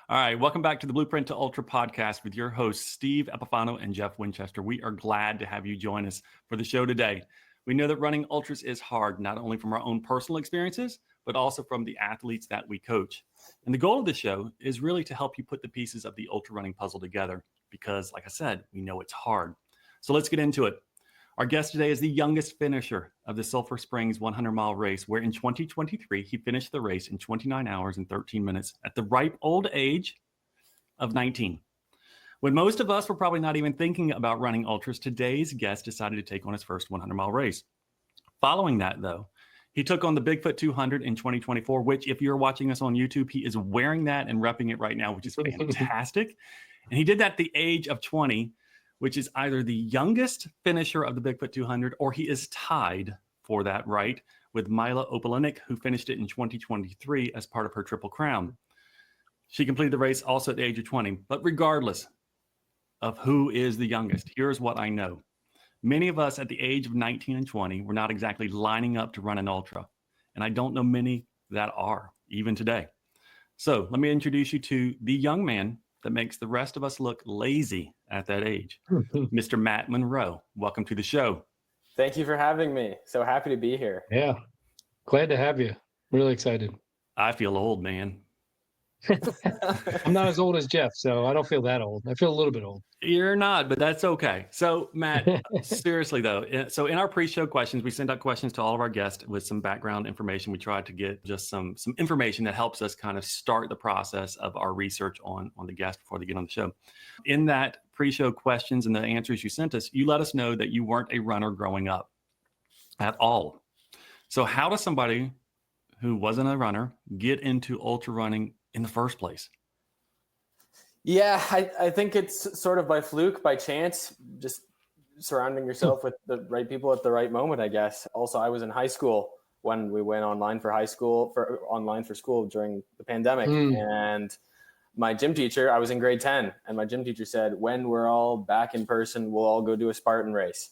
All right, welcome back to the Blueprint to Ultra podcast with your hosts, Steve Epifano and Jeff Winchester. We are glad to have you join us for the show today. We know that running ultras is hard, not only from our own personal experiences, but also from the athletes that we coach. And the goal of the show is really to help you put the pieces of the ultra running puzzle together because, like I said, we know it's hard. So let's get into it. Our guest today is the youngest finisher of the Sulphur Springs 100-mile race, where in 2023, he finished the race in 29 hours and 13 minutes at the ripe old age of 19. When most of us were probably not even thinking about running ultras, today's guest decided to take on his first 100-mile race. Following that, though, he took on the Bigfoot 200 in 2024, which if you're watching us on YouTube, he is wearing that and repping it right now, which is fantastic. And he did that at the age of 20, which is either the youngest finisher of the Bigfoot 200 or he is tied for that right with Mila Opalenik, who finished it in 2023 as part of her Triple Crown. She completed the race also at the age of 20. But regardless of who is the youngest, here's what I know. Many of us at the age of 19 and 20 were not exactly lining up to run an ultra. And I don't know many that are, even today. So let me introduce you to the young man that makes the rest of us look lazy at that age, Mr. Matt Monro. Welcome to the show. Thank you for having me. So happy to be here. Yeah, glad to have you. Really excited. I feel old, man. I'm not as old as Jeff, so I don't feel that old. I feel a little bit old. You're not, but that's okay. So, Matt, seriously, though, so in our pre-show questions, we send out questions to all of our guests with some background information. We try to get just some information that helps us kind of start the process of our research on the guest before they get on the show. In that pre-show questions and the answers you sent us, you let us know that you weren't a runner growing up at all. So how does somebody who wasn't a runner get into ultra running in the first place? Yeah, I think it's sort of by fluke, by chance, just surrounding yourself with the right people at the right moment, I guess. Also, I was in high school when we went online for school during the pandemic. And my gym teacher, I was in grade 10, and my gym teacher said, when we're all back in person, we'll all go do a Spartan race.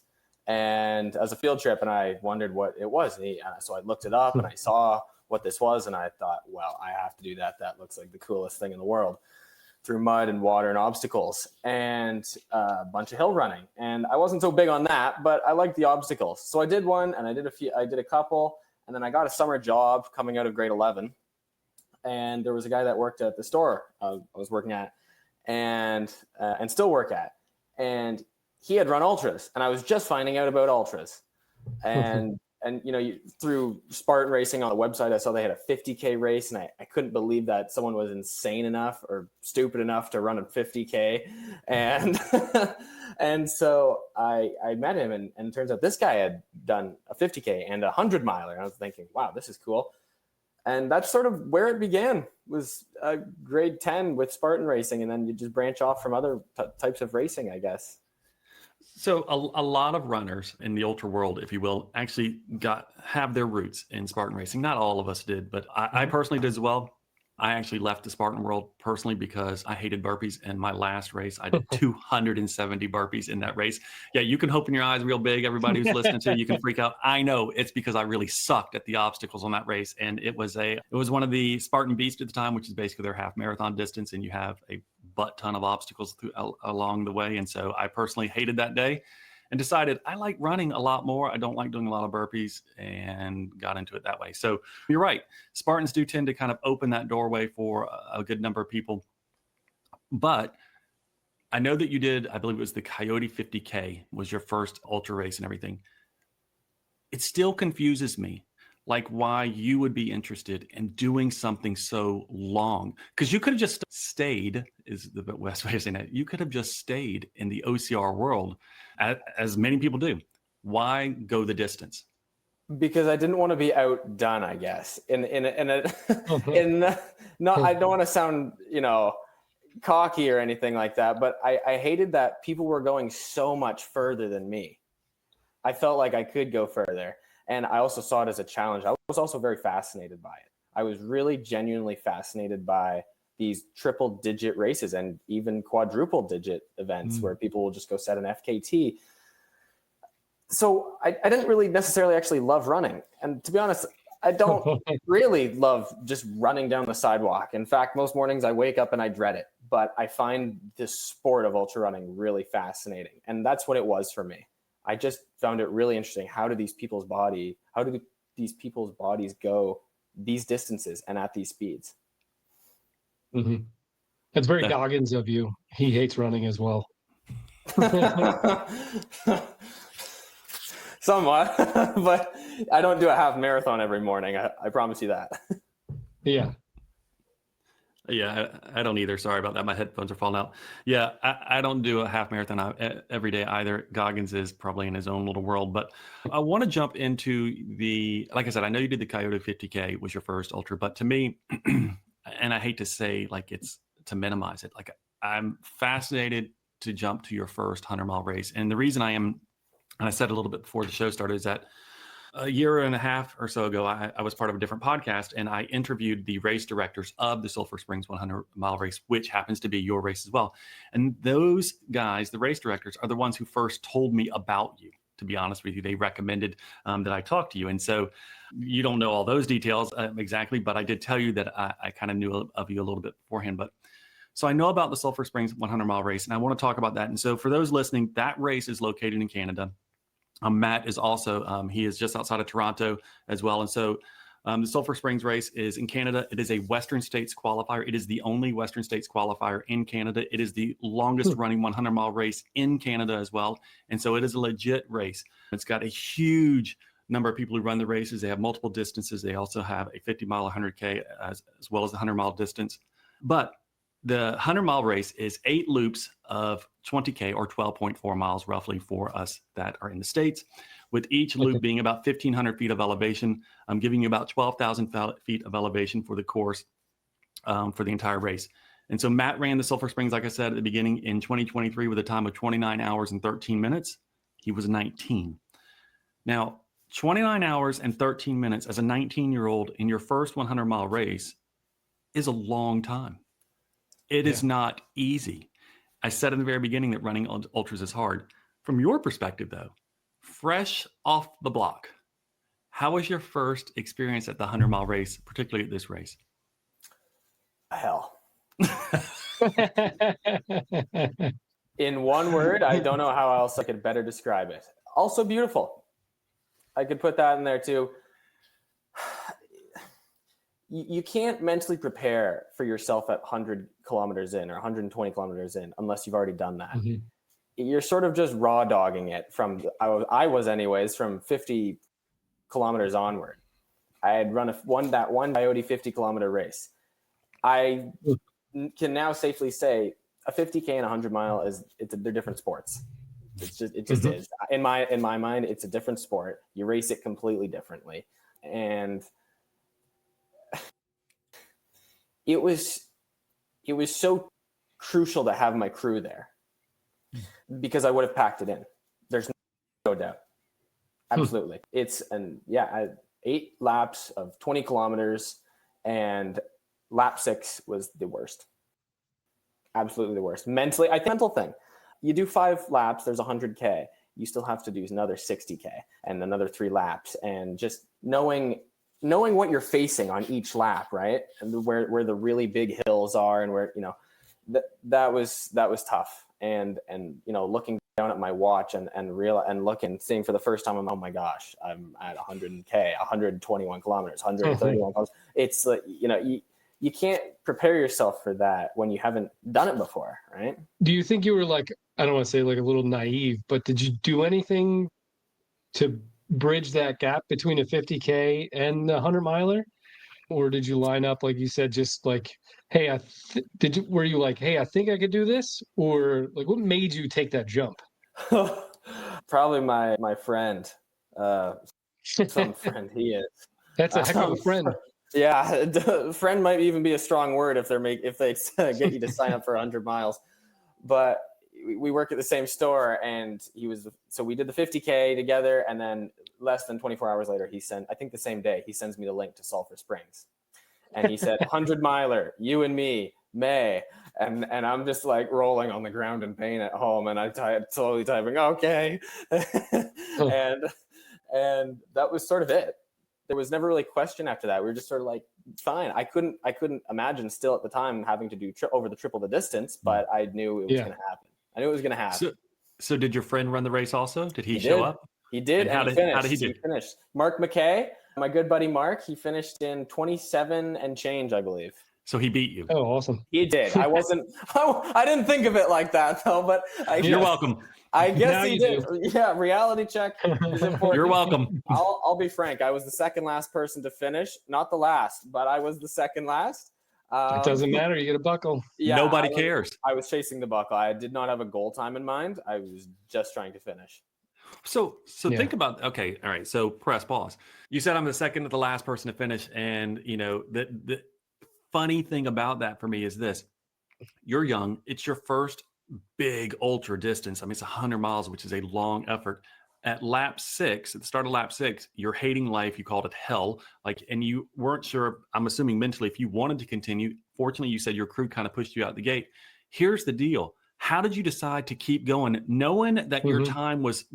And as a field trip, and I wondered what it was. So I looked it up and I saw what this was, and I thought, well, I have to do that. That looks like the coolest thing in the world. Through mud and water and obstacles and a bunch of hill running. And I wasn't so big on that, but I liked the obstacles. So I did one and I did a couple, and then I got a summer job coming out of grade 11. And there was a guy that worked at the store I was working at and still work at. And he had run ultras, and I was just finding out about ultras. And through Spartan Racing on the website, I saw they had a 50K race, and I couldn't believe that someone was insane enough or stupid enough to run a 50K. And and so I met him, and it turns out this guy had done a 50K and a 100-miler. And I was thinking, wow, this is cool. And that's sort of where it began, was grade 10 with Spartan Racing, and then you just branch off from other types of racing, I guess. So a lot of runners in the ultra world, if you will, actually have their roots in Spartan racing. Not all of us did, but I personally did as well. I actually left the Spartan world personally because I hated burpees. In my last race, I did 270 burpees in that race. Yeah, you can open your eyes real big. Everybody who's listening to you can freak out. I know it's because I really sucked at the obstacles on that race. And it was one of the Spartan Beast at the time, which is basically their half marathon distance. And you have a butt ton of obstacles along the way. And so I personally hated that day and decided I like running a lot more. I don't like doing a lot of burpees, and got into it that way. So you're right. Spartans do tend to kind of open that doorway for a good number of people. But I know that you did, I believe it was the Coyote 50K was your first ultra race and everything. It still confuses me, like why you would be interested in doing something so long. Because you could have just stayed, is the best way of saying that. You could have just stayed in the OCR world, as many people do. Why go the distance? Because I didn't want to be outdone, I guess. I don't want to sound, cocky or anything like that, but I hated that people were going so much further than me. I felt like I could go further. And I also saw it as a challenge. I was also very fascinated by it. I was really genuinely fascinated by these triple digit races and even quadruple digit events where people will just go set an FKT. So I didn't really necessarily actually love running. And to be honest, I don't really love just running down the sidewalk. In fact, most mornings I wake up and I dread it, but I find this sport of ultra running really fascinating. And that's what it was for me. I just found it really interesting. How do these people's bodies go these distances and at these speeds? Mm-hmm. That's very Goggins of you. He hates running as well. Somewhat, but I don't do a half marathon every morning. I promise you that. Yeah. Yeah, I don't either. Sorry about that. My headphones are falling out. Yeah, I don't do a half marathon every day either. Goggins is probably in his own little world. But I want to jump into like I said, I know you did the Coyote 50K was your first ultra, but to me, and I hate to say like it's to minimize it, like I'm fascinated to jump to your first 100-mile race. And the reason I am, and I said a little bit before the show started, is that a year and a half or so ago, I was part of a different podcast, and I interviewed the race directors of the Sulphur Springs 100-mile race, which happens to be your race as well. And those guys, the race directors, are the ones who first told me about you. To be honest with you, they recommended that I talk to you. And so you don't know all those details exactly, but I did tell you that I kind of knew of you a little bit beforehand. But so I know about the Sulphur Springs 100-mile race, and I want to talk about that. And so for those listening, that race is located in Canada. Matt is also, he is just outside of Toronto as well. And so the Sulphur Springs race is in Canada. It is a Western States qualifier. It is the only Western States qualifier in Canada. It is the longest running 100-mile race in Canada as well. And so it is a legit race. It's got a huge number of people who run the races. They have multiple distances. They also have a 50-mile, 100K, as well as a 100-mile distance. But the 100-mile race is 8 loops of 20K or 12.4 miles roughly for us that are in the States, with each loop being about 1,500 feet of elevation. I'm giving you about 12,000 feet of elevation for the course for the entire race. And so Matt ran the Sulphur Springs, like I said at the beginning, in 2023 with a time of 29 hours and 13 minutes. He was 19. Now, 29 hours and 13 minutes as a 19-year-old in your first 100-mile race is a long time. It is not easy. I said in the very beginning that running ultras is hard. From your perspective, though, fresh off the block, how was your first experience at the 100-mile race, particularly at this race? Hell. In one word, I don't know how else I could better describe it. Also beautiful. I could put that in there too. You can't mentally prepare for yourself at 100 kilometers in or 120 kilometers in unless you've already done that. Mm-hmm. You're sort of just raw dogging it from, I was anyways, from 50 kilometers onward. I had run that one Coyote 50 kilometer race. I can now safely say a 50K and 100 mile they're different sports. It just is. In my mind, it's a different sport. You race it completely differently. And it was so crucial to have my crew there because I would have packed it in. There's no doubt. Absolutely. It's 8 laps of 20 kilometers, and lap 6 was the worst. Absolutely the worst. Mentally, I think mental thing. You do 5 laps, there's 100K. You still have to do another 60K and another 3 laps, and just knowing what you're facing on each lap, right? And where the really big hills are, and where, that was tough. And looking down at my watch and seeing for the first time, oh my gosh, I'm at 100K, 121 kilometers, 131 kilometers. It's like, you can't prepare yourself for that when you haven't done it before, right? Do you think you were like, I don't want to say like a little naive, but did you do anything to bridge that gap between a 50K and the 100-miler? Or did you line up, like you said, just like, hey, were you like, hey, I think I could do this? Or like, what made you take that jump? Probably my friend, some friend he is. That's a heck of a friend. Yeah, friend might even be a strong word if they get you to sign up for 100 miles. But we work at the same store, and so we did the 50K together, and then less than 24 hours later, I think the same day, he sends me the link to Sulphur Springs. And he said, 100 miler, you and me, May. And I'm just like rolling on the ground in pain at home, and I'm slowly typing, okay. And that was sort of it. there was never really question after that. We were just sort of like, fine. I couldn't imagine still at the time having to do over the triple the distance, but I knew it was going to happen. I knew it was going to happen. So did your friend run the race also? Did he show did. up? He did. And he finished. How did he do? He finished. Mark McKay, my good buddy Mark, he finished in 27 and change, I believe. So he beat you. Oh, awesome. He did. I didn't think of it like that though, but You're welcome. I guess Now he you did. do. Yeah, reality check is important. You're welcome. I'll be frank. I was the second last person to finish. Not the last, but I was the second last. It doesn't matter. You get a buckle. Yeah, Nobody cares. I was chasing the buckle. I did not have a goal time in mind. I was just trying to finish. So think about, okay, all right. So press pause. You said I'm the second to the last person to finish. And the funny thing about that for me is this: you're young. It's your first big ultra distance. I mean, it's 100 miles, which is a long effort. At lap 6, at the start of lap 6, you're hating life. You called it hell. And you weren't sure, I'm assuming mentally, if you wanted to continue. Fortunately, you said your crew kind of pushed you out the gate. Here's the deal. How did you decide to keep going, knowing that your time was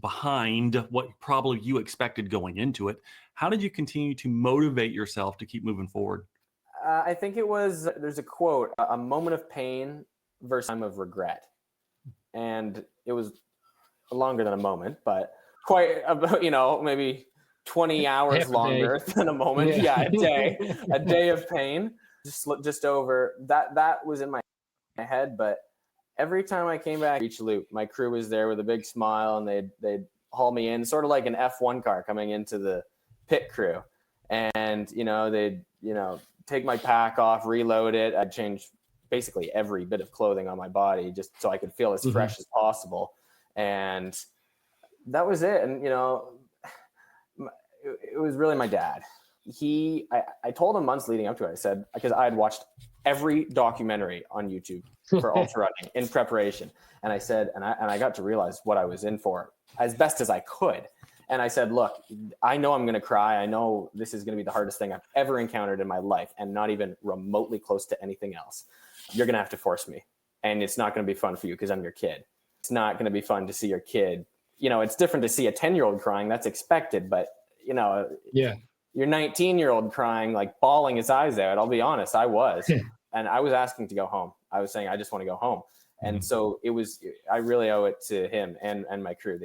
behind what probably you expected going into it? How did you continue to motivate yourself to keep moving forward? I think there's a quote, a moment of pain versus time of regret. And it was longer than a moment, but quite about, maybe 20 hours longer than a moment. Yeah, a day of pain, just over that was in my head. But every time I came back each loop, my crew was there with a big smile, and they'd haul me in, sort of like an F1 car coming into the pit crew. And, they'd, take my pack off, reload it. I'd change basically every bit of clothing on my body just so I could feel as fresh as possible. And that was it. And, it was really my dad. I told him months leading up to it, I said, because I had watched every documentary on YouTube for ultra running in preparation. And I said, and I got to realize what I was in for as best as I could. And I said, look, I know I'm going to cry. I know this is going to be the hardest thing I've ever encountered in my life, and not even remotely close to anything else. You're going to have to force me. And it's not going to be fun for you because I'm your kid. It's not going to be fun to see your kid. It's different to see a 10-year-old crying. That's expected. But, your 19-year-old crying, like bawling his eyes out. I'll be honest, I was. And I was asking to go home. I was saying, I just want to go home. And so I really owe it to him and my crew.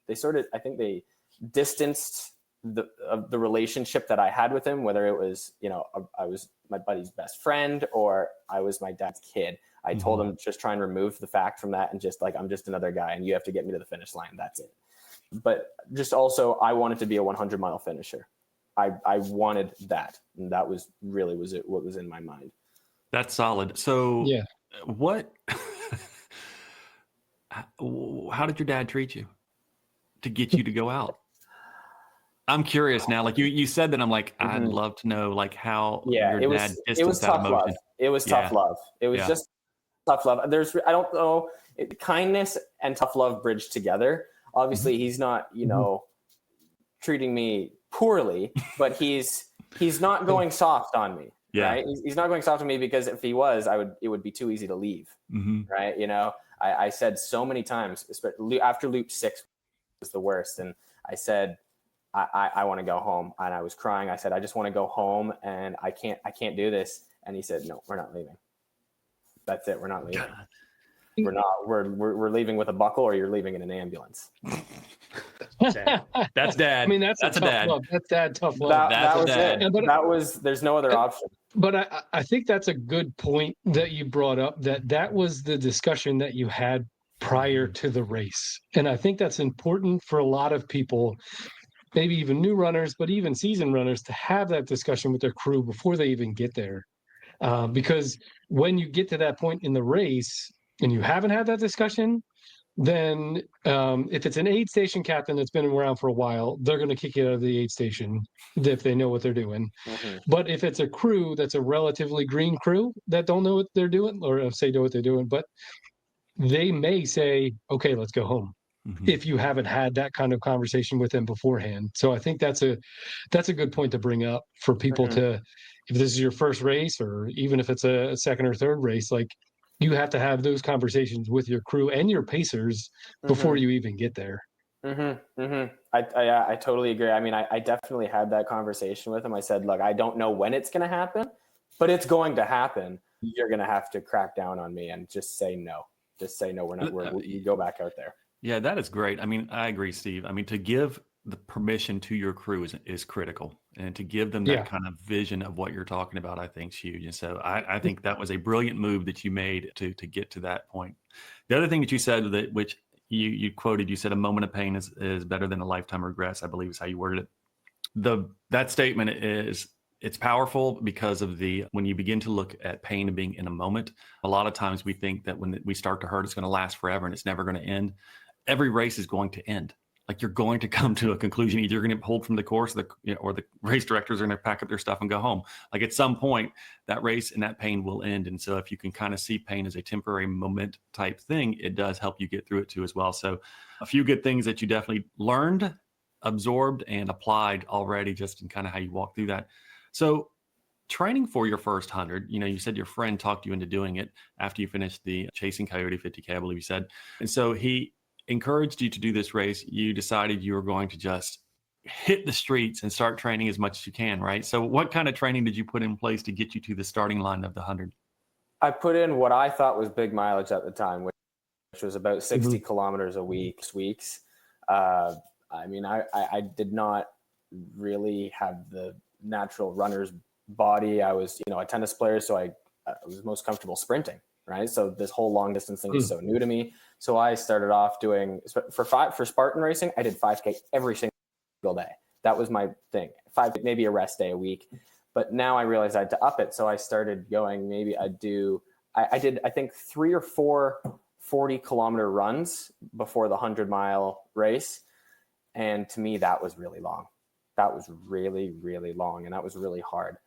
They sort of, I think they distanced the relationship that I had with him, whether it was, I was my buddy's best friend or I was my dad's kid. I told him, just try and remove the fact from that, and just like, I'm just another guy and you have to get me to the finish line. That's it. But just also, I wanted to be a 100-mile finisher. I wanted that. And that was really what was in my mind. That's solid. So how did your dad treat you to get you to go out? I'm curious now. Like you said that, I'm like, I'd love to know how your dad distanced that emotion. Love. It was tough love. It was just tough love. I don't know, kindness and tough love bridged together. Obviously he's not, treating me poorly, but he's not going soft on me. Right. He's not going soft on me, because if he was, it would be too easy to leave. Right. I said so many times, especially after loop 6 was the worst. And I said, I want to go home. And I was crying. I said, I just want to go home, and I can't do this. And he said, no, we're not leaving. That's it. We're not leaving. We're leaving with a buckle, or you're leaving in an ambulance. That's dad. I mean, that's a dad. Love. That's dad tough love. That was dad. It. There's no other option. But I think that's a good point that you brought up, that was the discussion that you had prior to the race. And I think that's important for a lot of people, maybe even new runners, but even seasoned runners, to have that discussion with their crew before they even get there. Because when you get to that point in the race and you haven't had that discussion, then if it's an aid station captain that's been around for a while, they're going to kick you out of the aid station if they know what they're doing. But if it's a crew that's a relatively green crew that don't know what they're doing, or say know what they're doing, but they may say, okay, let's go home. If you haven't had that kind of conversation with them beforehand. So I think that's a good point to bring up for people to, if this is your first race, or even if it's a second or third race, like, you have to have those conversations with your crew and your pacers before you even get there. I totally agree. I mean, I definitely had that conversation with him. I said, look, I don't know when it's going to happen, but it's going to happen. You're going to have to crack down on me and just say no. Just say no. We go back out there. Yeah, that is great. I mean, I agree, Steve. I mean, to give the permission to your crew is critical, and to give them that kind of vision of what you're talking about, I think is huge. And so I think that was a brilliant move that you made to get to that point. The other thing that you said, that which you quoted, you said a moment of pain is better than a lifetime of regrets, I believe is how you worded it. That statement it's powerful because of when you begin to look at pain and being in a moment. A lot of times we think that when we start to hurt, it's going to last forever and it's never going to end. Every race is going to end. Like, you're going to come to a conclusion. Either you're going to hold from the course, or the race directors are going to pack up their stuff and go home. Like, at some point, that race and that pain will end. And so if you can kind of see pain as a temporary moment type thing, it does help you get through it too as well. So a few good things that you definitely learned, absorbed, and applied already, just in kind of how you walk through that. So training for your first 100, you said your friend talked you into doing it after you finished the Chasing Coyote 50K, I believe you said. And so he encouraged you to do this race. You decided you were going to just hit the streets and start training as much as you can, right? So what kind of training did you put in place to get you to the starting line of the 100? I put in what I thought was big mileage at the time, which was about 60 kilometers a week. I mean, I did not really have the natural runner's body. I was, a tennis player, so I was most comfortable sprinting, right? So this whole long distance thing is so new to me. So I started off doing for Spartan racing. I did 5K every single day. That was my thing. 5, maybe a rest day a week. But now I realized I had to up it. So I started going, I did, I think 3 or 4 40-kilometer runs before the 100-mile race. And to me, that was really long. That was really, really long. And that was really hard.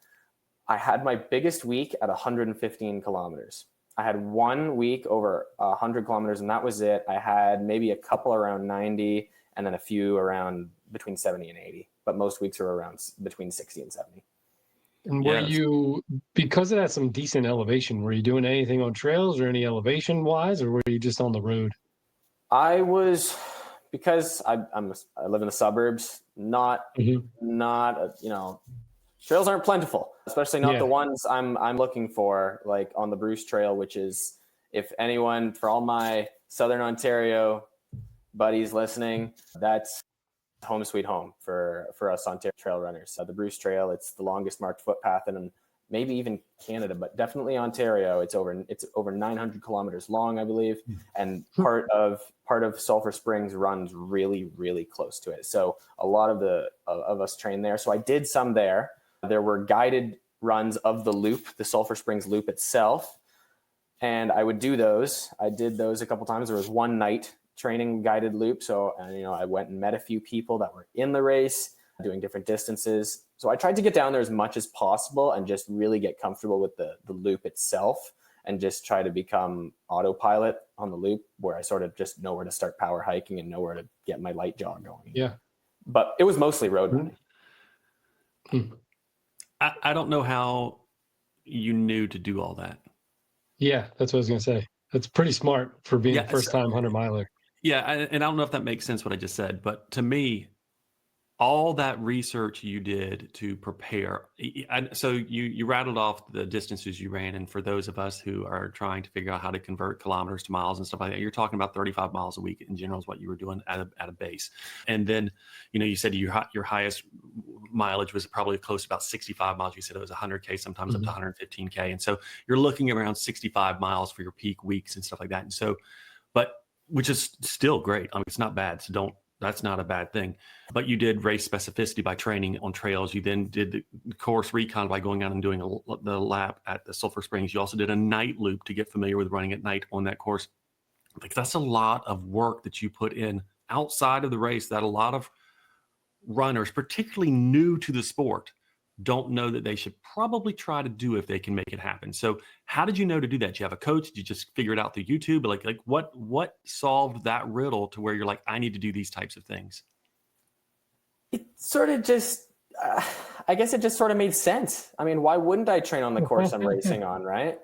I had my biggest week at 115 kilometers. I had 1 week over 100 kilometers, and that was it. I had maybe a couple around 90, and then a few around between 70 and 80. But most weeks are around between 60 and 70. And were you, because it had some decent elevation, were you doing anything on trails or any elevation wise, or were you just on the road? I was, because I live in the suburbs, trails aren't plentiful, especially not the ones I'm looking for, like on the Bruce Trail, which is, if anyone, for all my Southern Ontario buddies listening, that's home sweet home for us Ontario trail runners. So the Bruce Trail, it's the longest marked footpath in maybe even Canada, but definitely Ontario. It's over 900 kilometers long, I believe, and part of Sulphur Springs runs really, really close to it. So a lot of us train there. So I did some there. There were guided runs of the loop, the Sulphur Springs loop itself, and I would do those. I did those a couple times. There was one night training guided loop. So, I went and met a few people that were in the race doing different distances. So I tried to get down there as much as possible and just really get comfortable with the loop itself, and just try to become autopilot on the loop, where I sort of just know where to start power hiking and know where to get my light jog going. Yeah. But it was mostly road running. I don't know how you knew to do all that. Yeah, that's what I was going to say. That's pretty smart for being a first-time 100-miler. Yeah, and I don't know if that makes sense what I just said, but to me, all that research you did to prepare. So you rattled off the distances you ran. And for those of us who are trying to figure out how to convert kilometers to miles and stuff like that, you're talking about 35 miles a week in general is what you were doing at a base. And then, you said your highest mileage was probably close to about 65 miles. You said it was 100K, sometimes up to 115K. And so you're looking around 65 miles for your peak weeks and stuff like that. And so, which is still great. I mean, it's not bad. So that's not a bad thing. But you did race specificity by training on trails. You then did the course recon by going out and doing the lap at the Sulphur Springs. You also did a night loop to get familiar with running at night on that course. Like, that's a lot of work that you put in outside of the race that a lot of runners, particularly new to the sport, don't know that they should probably try to do if they can make it happen. So how did you know to do that? Did you have a coach? Did you just figure it out through YouTube? Like what solved that riddle to where you're like, I need to do these types of things? It sort of just, I guess it just sort of made sense. I mean, why wouldn't I train on the course I'm racing on, right?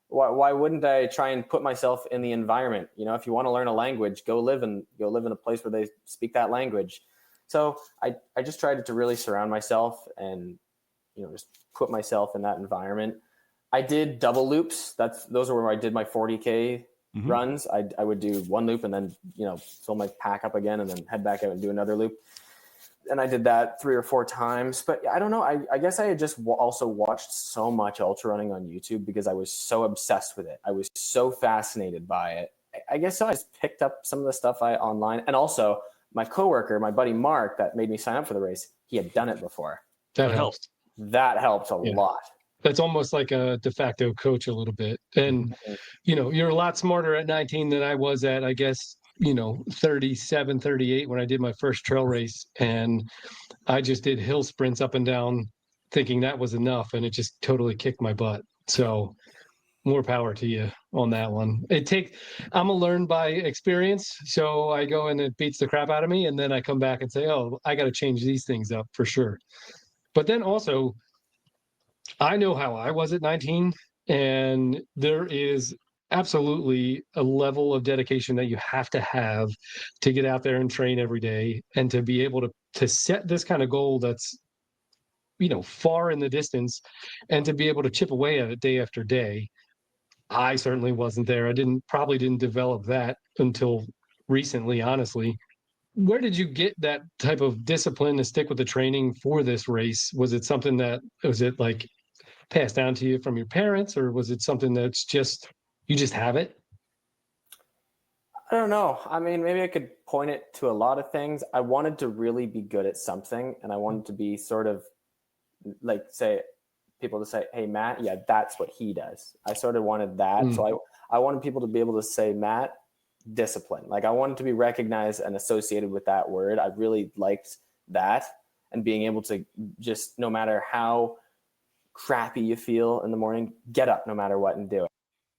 why wouldn't I try and put myself in the environment? You know, if you want to learn a language, go live in a place where they speak that language. So I just tried to really surround myself and, you know, just put myself in that environment. I did double loops. Those are where I did my 40K runs. I would do one loop and then, you know, fill my pack up again and then head back out and do another loop. And I did that 3 or 4 times. But I don't know. I guess I had just also watched so much ultra running on YouTube because I was so obsessed with it. I was so fascinated by it. I guess I just picked up some of the stuff online. And also my coworker, my buddy Mark, that made me sign up for the race, he had done it before. That helps. That helped a lot. That's almost like a de facto coach a little bit. And, you know, you're a lot smarter at 19 than I was at, I guess, you know, 37, 38 when I did my first trail race. And I just did hill sprints up and down thinking that was enough. And it just totally kicked my butt. So more power to you on that one. I'm a learn by experience. So I go and it beats the crap out of me. And then I come back and say, oh, I got to change these things up for sure. But then also, I know how I was at 19, and there is absolutely a level of dedication that you have to get out there and train every day and to be able to set this kind of goal that's, you know, far in the distance and to be able to chip away at it day after day. I certainly wasn't there. I probably didn't develop that until recently, honestly. Where did you get that type of discipline to stick with the training for this race? Was it like passed down to you from your parents, or was it something that's you just have it? I don't know. I mean, maybe I could point it to a lot of things. I wanted to really be good at something, and I wanted to be sort of like people to say, hey, Matt, yeah, that's what he does. I sort of wanted that. So I wanted people to be able to say, Matt, discipline. Like I wanted to be recognized and associated with that word. I really liked that, and being able to just, no matter how crappy you feel in the morning, get up no matter what and do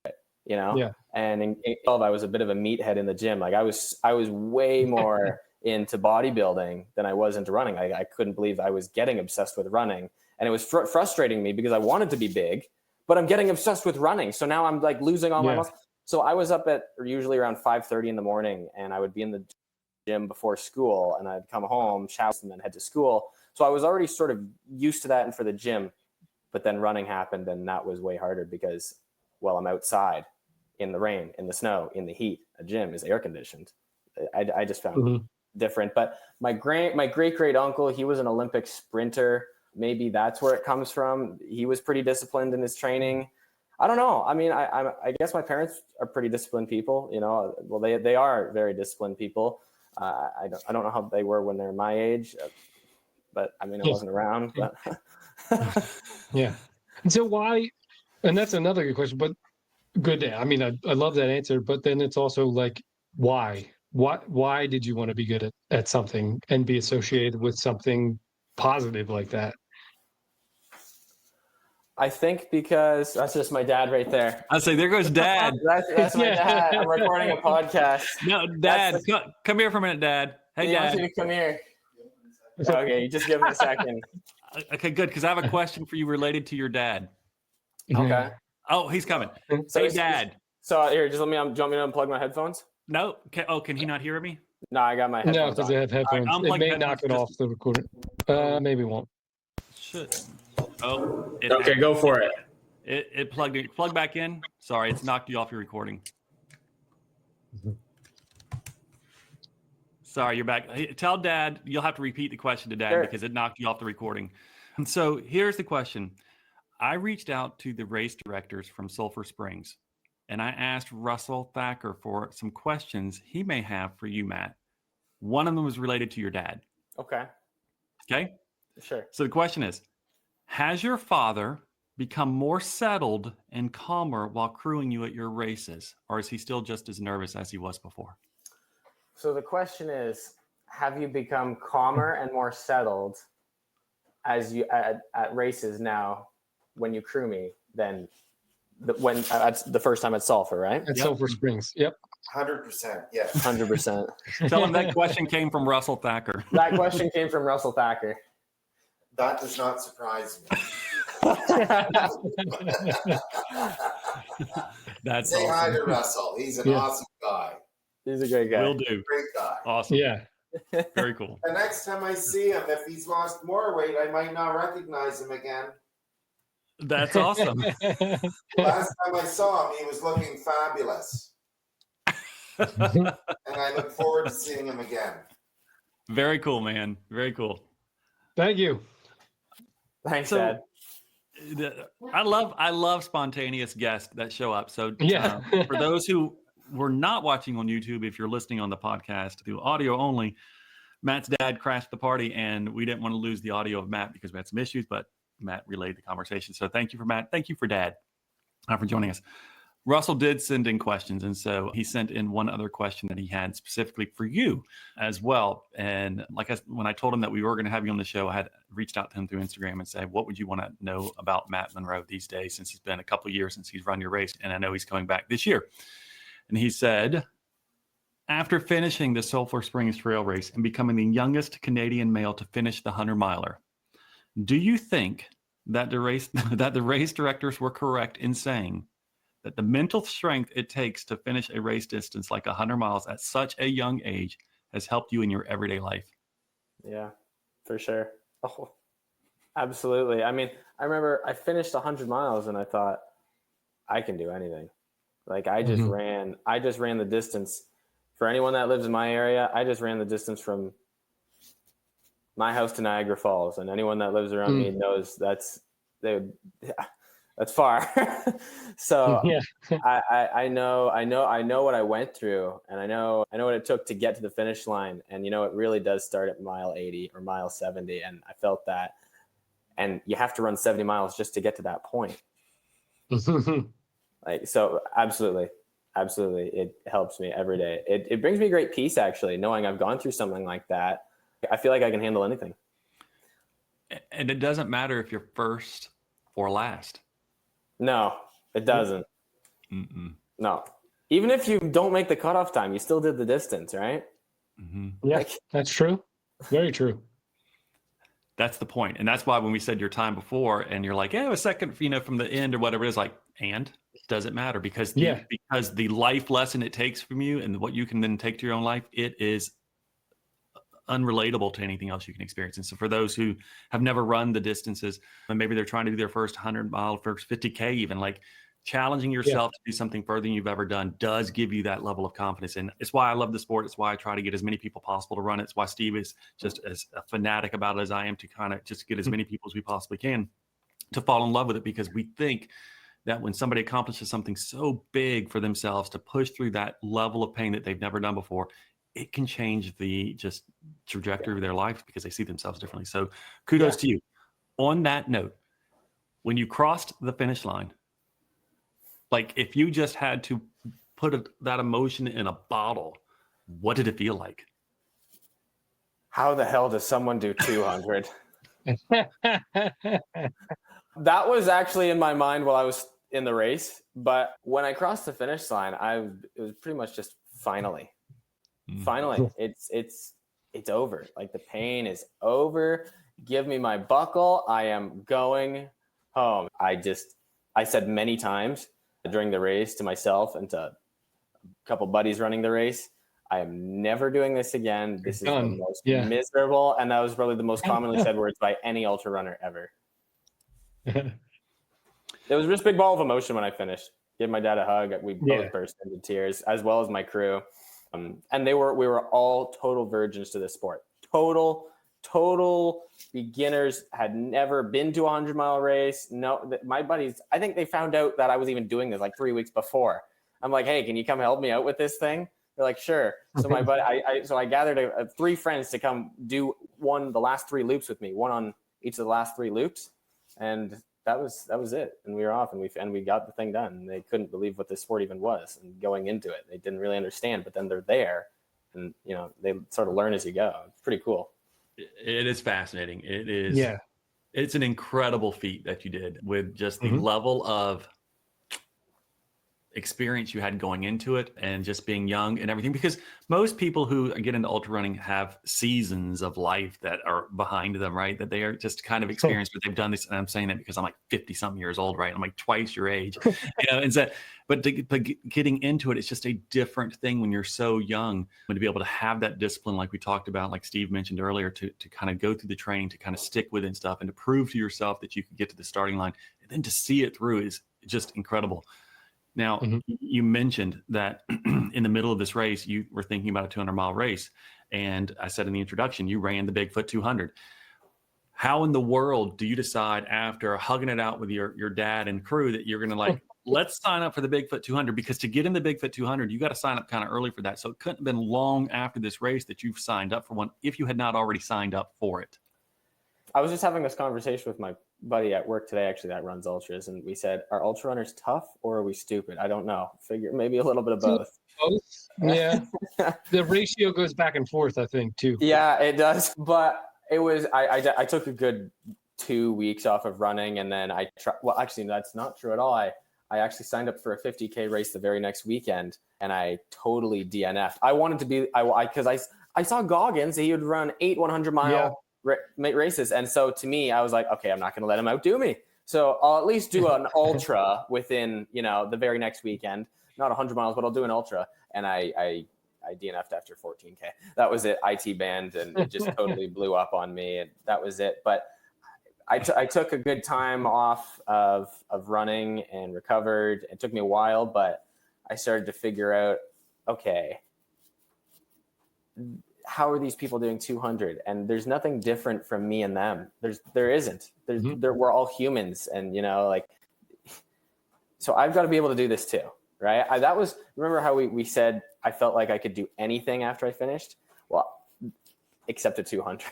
it, you know? Yeah. And in 12, I was a bit of a meathead in the gym. Like I was way more into bodybuilding than I was into running. I couldn't believe I was getting obsessed with running, and it was frustrating me because I wanted to be big, but I'm getting obsessed with running. So now I'm like losing all my muscle. So I was up at usually around 5:30 in the morning, and I would be in the gym before school, and I'd come home, shower, and then head to school. So I was already sort of used to that and for the gym. But then running happened, and that was way harder because, well, I'm outside in the rain, in the snow, in the heat. A gym is air conditioned. I just found it different. But my great great uncle, he was an Olympic sprinter. Maybe that's where it comes from. He was pretty disciplined in his training. I don't know. I mean, I guess my parents are pretty disciplined people. You know, well, they are very disciplined people. I don't know how they were when they're my age, but I mean, I wasn't around. But yeah. And so why? And that's another good question. But good. I mean, I love that answer. But then it's also like, why? Why did you want to be good at something and be associated with something positive like that? I think because that's just my dad right there. I say, there goes Dad. That's my dad. I'm recording a podcast. No, Dad, come here for a minute, Dad. Hey, Dad. Dad. I want you to come here. Okay, you just give me a second. Okay, good, because I have a question for you related to your dad. Okay. Oh, he's coming. So hey, Dad. So here, just do you want me to unplug my headphones? No. Can he not hear me? No, I got my headphones. No, because they have headphones. It may knock it off the recorder. Maybe won't. Should. Oh. Okay, go for it. It plugged in. Plug back in. Sorry, it's knocked you off your recording. Sorry, you're back. Hey, tell Dad, you'll have to repeat the question to Dad because it knocked you off the recording. And so here's the question. I reached out to the race directors from Sulphur Springs, and I asked Russell Thacker for some questions he may have for you, Matt. One of them was related to your dad. Okay. Okay? Sure. So the question is, has your father become more settled and calmer while crewing you at your races, or is he still just as nervous as he was before? So the question is, have you become calmer and more settled as you at races now when you crew me than when the first time at Sulphur, right? At Sulphur Springs. Yep. 100%. Yes. 100%. Tell him that question came from Russell Thacker. That question came from Russell Thacker. That does not surprise me. That's Say hi awesome. to Russell. He's an Yeah. awesome guy. He's a great guy. Will do. Great guy. Awesome. Yeah. Very cool. The next time I see him, if he's lost more weight, I might not recognize him again. That's awesome. Last time I saw him, he was looking fabulous. And I look forward to seeing him again. Very cool, man. Very cool. Thank you. Thanks, So- Dad. I love spontaneous guests that show up. So Yeah. for those who were not watching on YouTube, if you're listening on the podcast through audio only, Matt's dad crashed the party and we didn't want to lose the audio of Matt because we had some issues, but Matt relayed the conversation. So thank you for Matt. Thank you for Dad for joining us. Russell did send in questions. And so he sent in one other question that he had specifically for you as well. And when I told him that we were going to have you on the show, I had reached out to him through Instagram and said, what would you want to know about Matt Monro these days, since it's been a couple of years since he's run your race? And I know he's coming back this year. And he said, after finishing the Sulphur Springs trail race and becoming the youngest Canadian male to finish the 100-miler, do you think that the race directors were correct in saying that the mental strength it takes to finish a race distance like 100 miles at such a young age has helped you in your everyday life? Yeah, for sure. Oh, absolutely. I mean, I remember I finished 100 miles and I thought, I can do anything. Like I just ran the distance. For anyone that lives in my area, I just ran the distance from my house to Niagara Falls, and anyone that lives around me knows that's far. So Yeah. I know what I went through, and I know what it took to get to the finish line. And it really does start at mile 80 or mile 70, and I felt that. And you have to run 70 miles just to get to that point. So absolutely, it helps me every day. It brings me great peace, actually, knowing I've gone through something like that. I feel like I can handle anything. And it doesn't matter if you're first or last. No, it doesn't. Mm-mm. No. Even if you don't make the cutoff time, you still did the distance, right? Mm-hmm. Yeah, that's true. Very true. That's the point. And that's why when we said your time before and you're like, a second, from the end or whatever it is, like, and does it matter? Because because the life lesson it takes from you and what you can then take to your own life, it is unrelatable to anything else you can experience. And so for those who have never run the distances, and maybe they're trying to do their first 100-mile, first 50K, even, like, challenging yourself to do something further than you've ever done does give you that level of confidence. And it's why I love the sport. It's why I try to get as many people possible to run it. It's why Steve is just as a fanatic about it as I am, to kind of just get as many people as we possibly can to fall in love with it, because we think that when somebody accomplishes something so big for themselves, to push through that level of pain that they've never done before, it can change the just trajectory of their life because they see themselves differently. So kudos to you. On that note, when you crossed the finish line, like, if you just had to put that emotion in a bottle, what did it feel like? How the hell does someone do 200? That was actually in my mind while I was in the race. But when I crossed the finish line, it was pretty much just finally. Finally, it's over. Like, the pain is over. Give me my buckle. I am going home. I said many times during the race to myself and to a couple buddies running the race, I am never doing this again. This is the most miserable. And that was probably the most commonly said words by any ultra runner ever. It was just a big ball of emotion when I finished. Gave my dad a hug. We both burst into tears, as well as my crew. And we were all total virgins to this sport. Total beginners, had never been to a 100-mile race. No, my buddies, I think they found out that I was even doing this like 3 weeks before. I'm like, hey, can you come help me out with this thing? They're like, sure. So my buddy, I gathered 3 friends to come do the last 3 loops with me, one on each of the last 3 loops, and that was it. And we were off, and we got the thing done. And they couldn't believe what this sport even was, and going into it, they didn't really understand. But then they're there, and they sort of learn as you go. It's pretty cool. It is fascinating. It is. Yeah. It's an incredible feat that you did with just the level of experience you had going into it and just being young and everything, because most people who get into ultra running have seasons of life that are behind them, right? That they are just kind of experienced, but they've done this. And I'm saying that because I'm like 50 something years old, right? I'm like twice your age, and so, but getting into it, it's just a different thing when you're so young, and to be able to have that discipline, like we talked about, like Steve mentioned earlier, to kind of go through the training, to kind of stick with it and stuff, and to prove to yourself that you can get to the starting line, and then to see it through is just incredible. Now, you mentioned that in the middle of this race, you were thinking about a 200-mile race. And I said in the introduction, you ran the Bigfoot 200. How in the world do you decide, after hugging it out with your dad and crew, that you're going to like, let's sign up for the Bigfoot 200? Because to get in the Bigfoot 200, you got to sign up kind of early for that. So it couldn't have been long after this race that you've signed up for one, if you had not already signed up for it. I was just having this conversation with my buddy at work today, actually, that runs ultras, and we said, are ultra runners tough or are we stupid? I don't know. Figure maybe a little bit of both. Both. Yeah. The ratio goes back and forth, I think, too. Yeah, it does. But it was, I took a good 2 weeks off of running, and then well, actually, that's not true at all. I actually signed up for a 50K race the very next weekend, and I totally DNF'd. I wanted to be, because I saw Goggins, he would run 8 100-mile races. And so to me, I was like, okay, I'm not going to let him outdo me. So I'll at least do an ultra within, the very next weekend, not 100 miles, but I'll do an ultra. And I DNF'd after 14K. That was it. IT banned, and it just totally blew up on me. And that was it. But I took a good time off of running and recovered. It took me a while, but I started to figure out, okay, how are these people doing 200? And there's nothing different from me and them. There isn't. We're all humans, and so I've got to be able to do this too, right? Remember how we said I felt like I could do anything after I finished? Well, except a 200,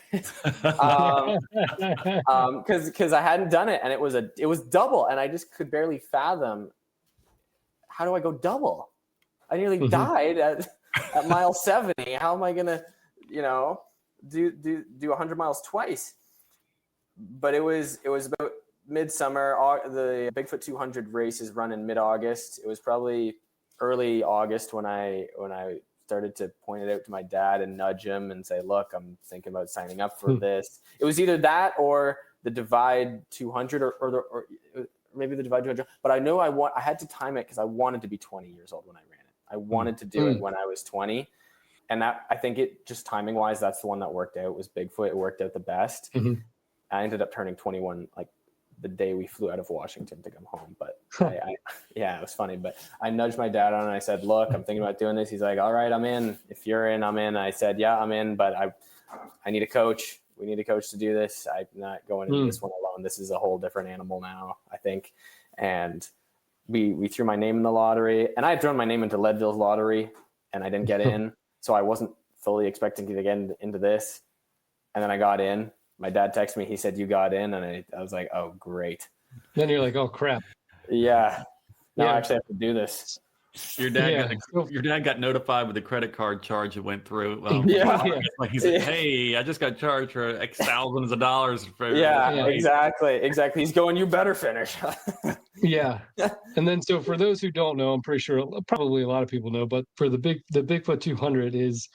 because I hadn't done it, and it was double, and I just could barely fathom, how do I go double? I nearly died at mile 70. How am I gonna do 100 miles twice? But it was about midsummer. The Bigfoot 200 race is run in mid-August. It was probably early August when I started to point it out to my dad and nudge him and say, look, I'm thinking about signing up for this. It was either that or the Divide 200 or maybe the Divide 200. But I know I had to time it because I wanted to be 20 years old when I ran it. I wanted to do it when I was 20. And that, I think it just timing wise, that's the one that worked out, was Bigfoot. It worked out the best. I ended up turning 21 like the day we flew out of Washington to come home. But it was funny. But I nudged my dad on and I said, look, I'm thinking about doing this. He's like, all right, I'm in. If you're in, I'm in. I said, yeah, I'm in, but I need a coach. We need a coach to do this. I'm not going into this one alone. This is a whole different animal now, I think. And we threw my name in the lottery, and I had thrown my name into Leadville's lottery, and I didn't get in. So I wasn't fully expecting to get into this. And then I got in. My dad texted me. He said, you got in. And I was like, oh, great. Then you're like, oh, crap. Yeah. Now I actually have to do this. Your dad got notified with the credit card charge that went through. Well, he said, hey, I just got charged for X thousands of dollars. Exactly. He's going, you better finish. Yeah. And then, so for those who don't know, I'm pretty sure probably a lot of people know, but for the Bigfoot 200 is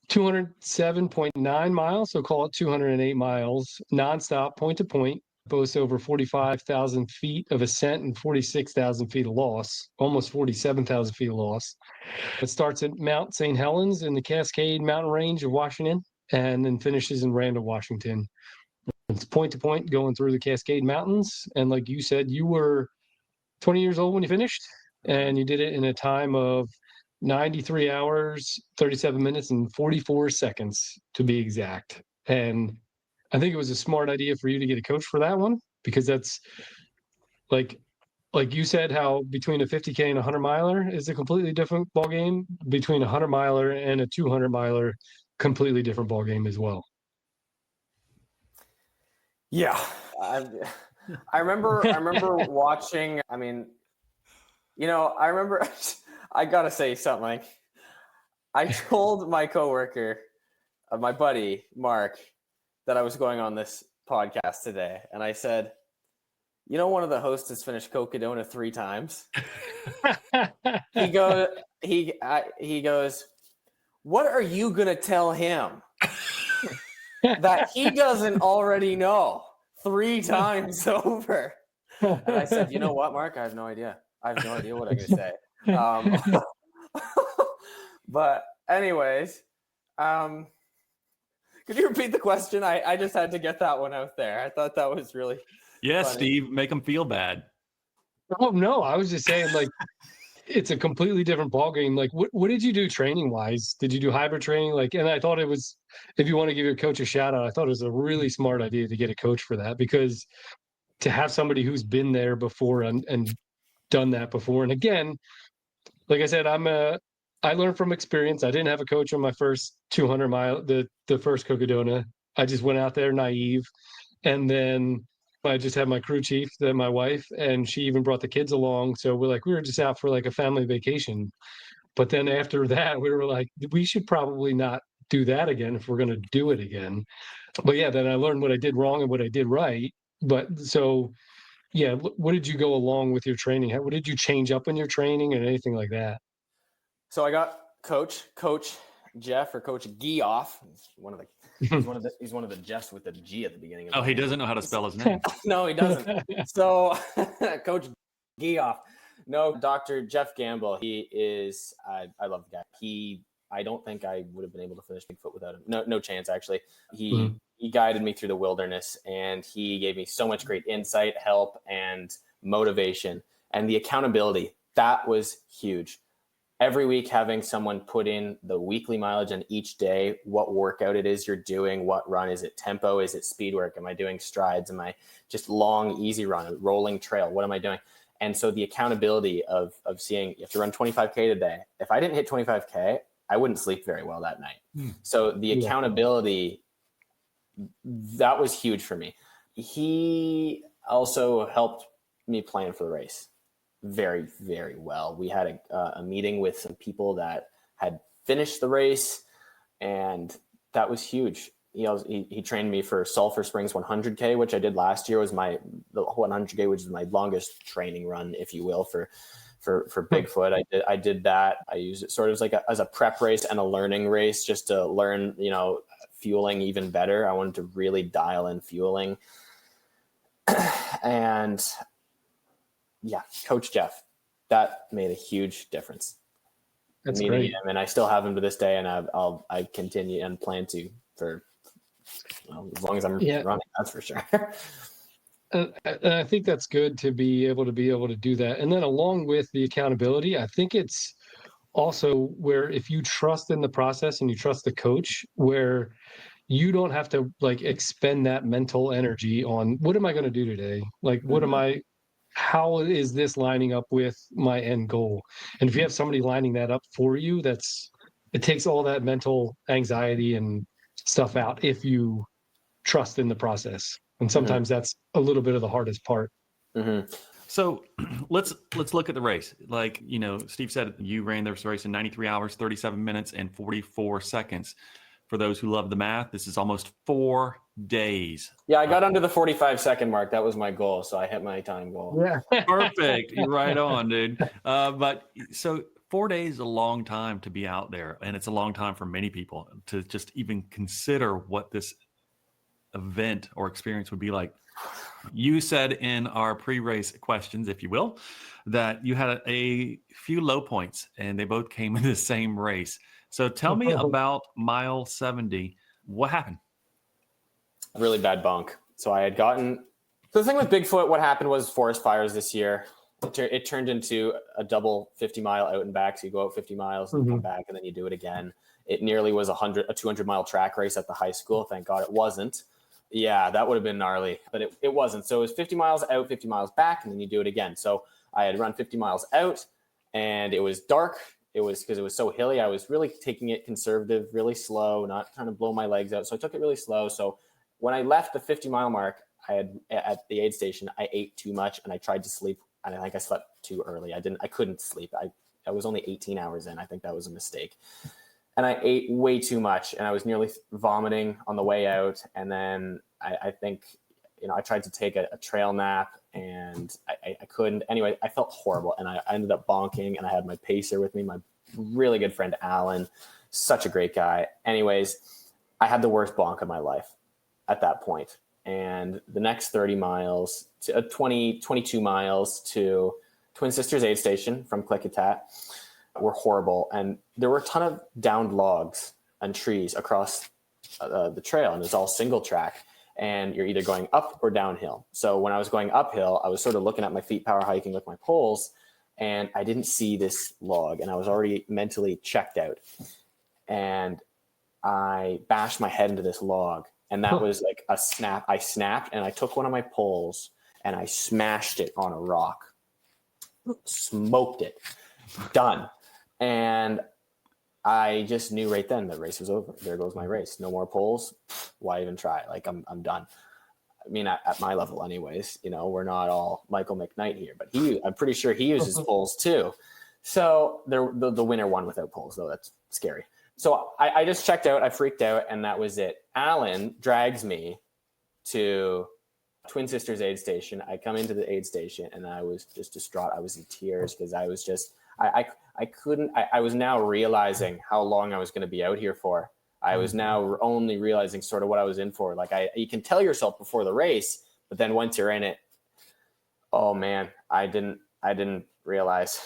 207.9 miles. So call it 208 miles, nonstop, point to point. Boasts over 45,000 feet of ascent and 46,000 feet of loss, almost 47,000 feet of loss. It starts at Mount St. Helens in the Cascade Mountain Range of Washington, and then finishes in Randall, Washington. It's point to point going through the Cascade Mountains. And like you said, you were 20 years old when you finished, and you did it in a time of 93 hours, 37 minutes, and 44 seconds to be exact. And I think it was a smart idea for you to get a coach for that one, because that's like you said, how between a 50K and a 100 miler is a completely different ball game. Between a 100 miler and a 200 miler, completely different ball game as well. Yeah. I remember watching, I remember, I got to say something. I told my coworker, my buddy, Mark, that I was going on this podcast today. And I said, you know, one of the hosts has finished Cocodona 3 times. He goes, what are you going to tell him that he doesn't already know 3 times over? And I said, you know what, Mark? I have no idea. I have no idea what I'm going to say. But anyways, could you repeat the question? I just had to get that one out there. I thought that was really Yes, funny. Steve, make them feel bad. Oh no, I was just saying, like, it's a completely different ballgame. Like, what did you do training wise? Did you do hybrid training? Like, and I thought it was, if you want to give your coach a shout out, I thought it was a really smart idea to get a coach for that, because to have somebody who's been there before and done that before. And again, like I said, I learned from experience. I didn't have a coach on my first 200 mile, the first Cocodona. I just went out there naive, and then I just had my crew chief, then my wife, and she even brought the kids along. So we were just out for like a family vacation. But then after that, we were like, we should probably not do that again if we're going to do it again. But yeah, then I learned what I did wrong and what I did right. But so yeah, what did you go along with your training? What did you change up in your training and anything like that? So I got Coach Jeff, or Coach Geoff. He's one of the Jeffs with the G at the beginning of Oh, he doesn't know how to spell his name. No, he doesn't. So Coach Geoff. No, Dr. Jeff Gamble. He is, I love the guy. I don't think I would have been able to finish Bigfoot without him. No chance, actually. He guided me through the wilderness, and he gave me so much great insight, help, and motivation. And the accountability, that was huge. Every week, having someone put in the weekly mileage and each day, what workout it is you're doing, what run, is it tempo, is it speed work, am I doing strides, am I just long, easy run, rolling trail, what am I doing? And so the accountability of seeing, you have to run 25K today. If I didn't hit 25K, I wouldn't sleep very well that night. So the accountability, that was huge for me. He also helped me plan for the race very, very well. We had a meeting with some people that had finished the race, and that was huge. He trained me for Sulphur Springs 100K, which I did last year. Was the 100K, which is my longest training run, if you will, for Bigfoot. I did that. I used it sort of as a prep race and a learning race, just to learn, fueling even better. I wanted to really dial in fueling. And yeah, Coach Jeff, that made a huge difference. That's meeting great. him, and I still have him to this day, and I continue and plan to for as long as I'm running. That's for sure. And I think that's good to be able to do that. And then along with the accountability, I think it's also where if you trust in the process and you trust the coach, where you don't have to expend that mental energy on what am I going to do today? Like, how is this lining up with my end goal? And if you have somebody lining that up for you, it takes all that mental anxiety and stuff out if you trust in the process. And sometimes that's a little bit of the hardest part. So let's look at the race. Like, Steve said, you ran this race in 93 hours, 37 minutes, and 44 seconds. For those who love the math, this is almost 4 days. Yeah, I got under the 45-second mark. That was my goal, so I hit my time goal. Yeah. Perfect. You're right on, dude. But so 4 days is a long time to be out there, and it's a long time for many people to just even consider what this event or experience would be like. You said in our pre-race questions, if you will, that you had a few low points, and they both came in the same race. So tell me about mile 70. What happened? Really bad bonk. So I had gotten. So the thing with Bigfoot, what happened was forest fires this year. It turned into a double 50-mile out and back. So you go out 50 miles and come back, and then you do it again. It nearly was a 200-mile track race at the high school. Thank God it wasn't. Yeah, that would have been gnarly, but it wasn't. So it was 50 miles out, 50 miles back, and then you do it again. So I had run 50 miles out, and it was dark. It was because it was so hilly. I was really taking it conservative, really slow, not trying to blow my legs out. So I took it really slow. So when I left the 50-mile mark, I had at the aid station, I ate too much, and I tried to sleep, and I think I slept too early. I couldn't sleep. I was only 18 hours in. I think that was a mistake. And I ate way too much, and I was nearly vomiting on the way out. And then I think I tried to take a trail nap and I couldn't. Anyway, I felt horrible, and I ended up bonking, and I had my pacer with me, my really good friend Alan, such a great guy. Anyways, I had the worst bonk of my life at that point. And the next 30 miles, 22 miles to Twin Sisters aid station from Klickitat were horrible. And there were a ton of downed logs and trees across the trail, and it's all single track. And you're either going up or downhill. So when I was going uphill, I was sort of looking at my feet power hiking with my poles, and I didn't see this log, and I was already mentally checked out. And I bashed my head into this log, and that was like a snap. I snapped, and I took one of my poles and I smashed it on a rock, smoked it, done. And I just knew right then the race was over. There goes my race. No more poles. Why even try? Like I'm done. I mean, at my level anyways, we're not all Michael McKnight here, but I'm pretty sure he uses poles too. So the winner won without poles, though. That's scary. So I just checked out. I freaked out, and that was it. Alan drags me to Twin Sisters aid station. I come into the aid station, and I was just distraught. I was in tears because I was just, I couldn't, I was now realizing how long I was going to be out here for. I was now only realizing sort of what I was in for. Like you can tell yourself before the race, but then once you're in it, oh man, I didn't realize.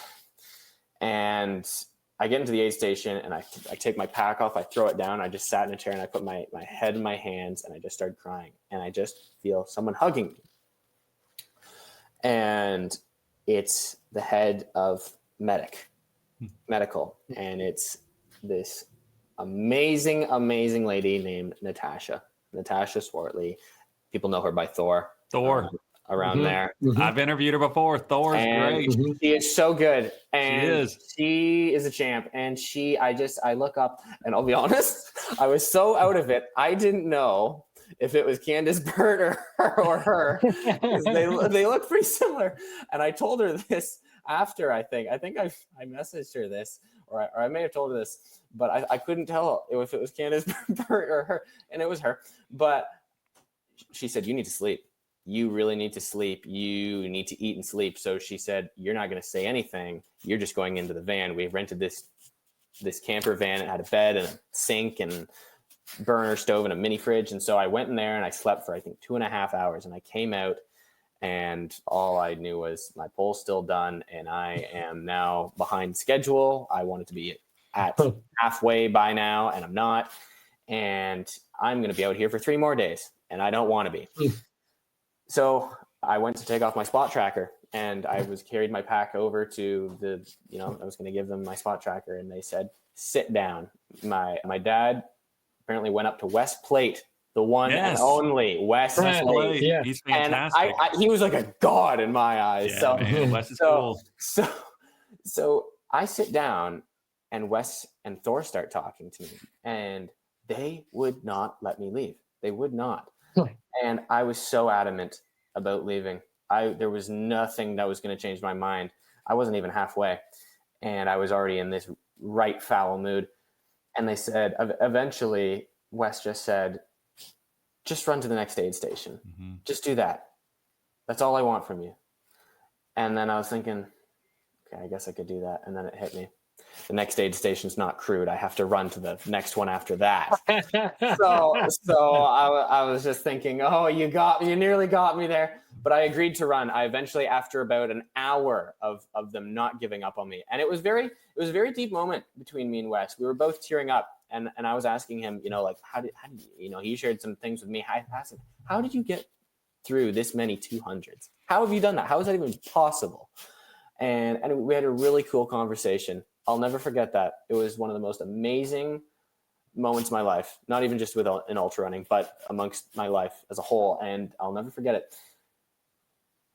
And I get into the aid station, and I take my pack off, I throw it down, I just sat in a chair, and I put my head in my hands, and I just started crying, and I just feel someone hugging me. And it's the head of medical, and it's this amazing lady named Natasha Swartley. People know her by Thor around there. I've interviewed her before. Thor's great. She is so good, and she is a champ. And I look up, and I'll be honest, I was so out of it, I didn't know if it was Candace Burt or her. They look pretty similar. And I told her this after. I think I messaged her this, or I may have told her this, but I couldn't tell if it was Candace Burt or her, and it was her. But she said, "You need to sleep. You really need to sleep. You need to eat and sleep." So she said, "You're not going to say anything. You're just going into the van. We've rented this camper van. It had a bed and a sink and burner stove and a mini fridge." And so I went in there and I slept for, I think, 2.5 hours. And I came out, and all I knew was my pole's still done, and I am now behind schedule. I wanted to be at halfway by now, and I'm not. And I'm going to be out here for 3 more days, and I don't want to be. So I went to take off my spot tracker, and I carried my pack over to I was going to give them my spot tracker, and they said, "Sit down." My dad apparently went up to West Plate, the one and only West Plate. Yeah, he's fantastic. And he was like a god in my eyes. Yeah, so man, Wes is cool. So I sit down, and Wes and Thor start talking to me, and they would not let me leave. They would not. And I was so adamant about leaving. There was nothing that was going to change my mind. I wasn't even halfway, and I was already in this right foul mood. And they said, eventually, Wes just said, "Just run to the next aid station. Just do that. That's all I want from you." And then I was thinking, okay, I guess I could do that. And then it hit me. The next aid station's not crewed. I have to run to the next one after that. So I was just thinking, oh, you nearly got me there. But I agreed to run. I eventually, after about an hour of them not giving up on me, and it was a very deep moment between me and Wes. We were both tearing up, and I was asking him, like, how did he shared some things with me. I asked him, how did you get through this many 200s? How have you done that? How is that even possible? And we had a really cool conversation. I'll never forget that. It was one of the most amazing moments of my life, not even just in ultra running, but amongst my life as a whole. And I'll never forget it.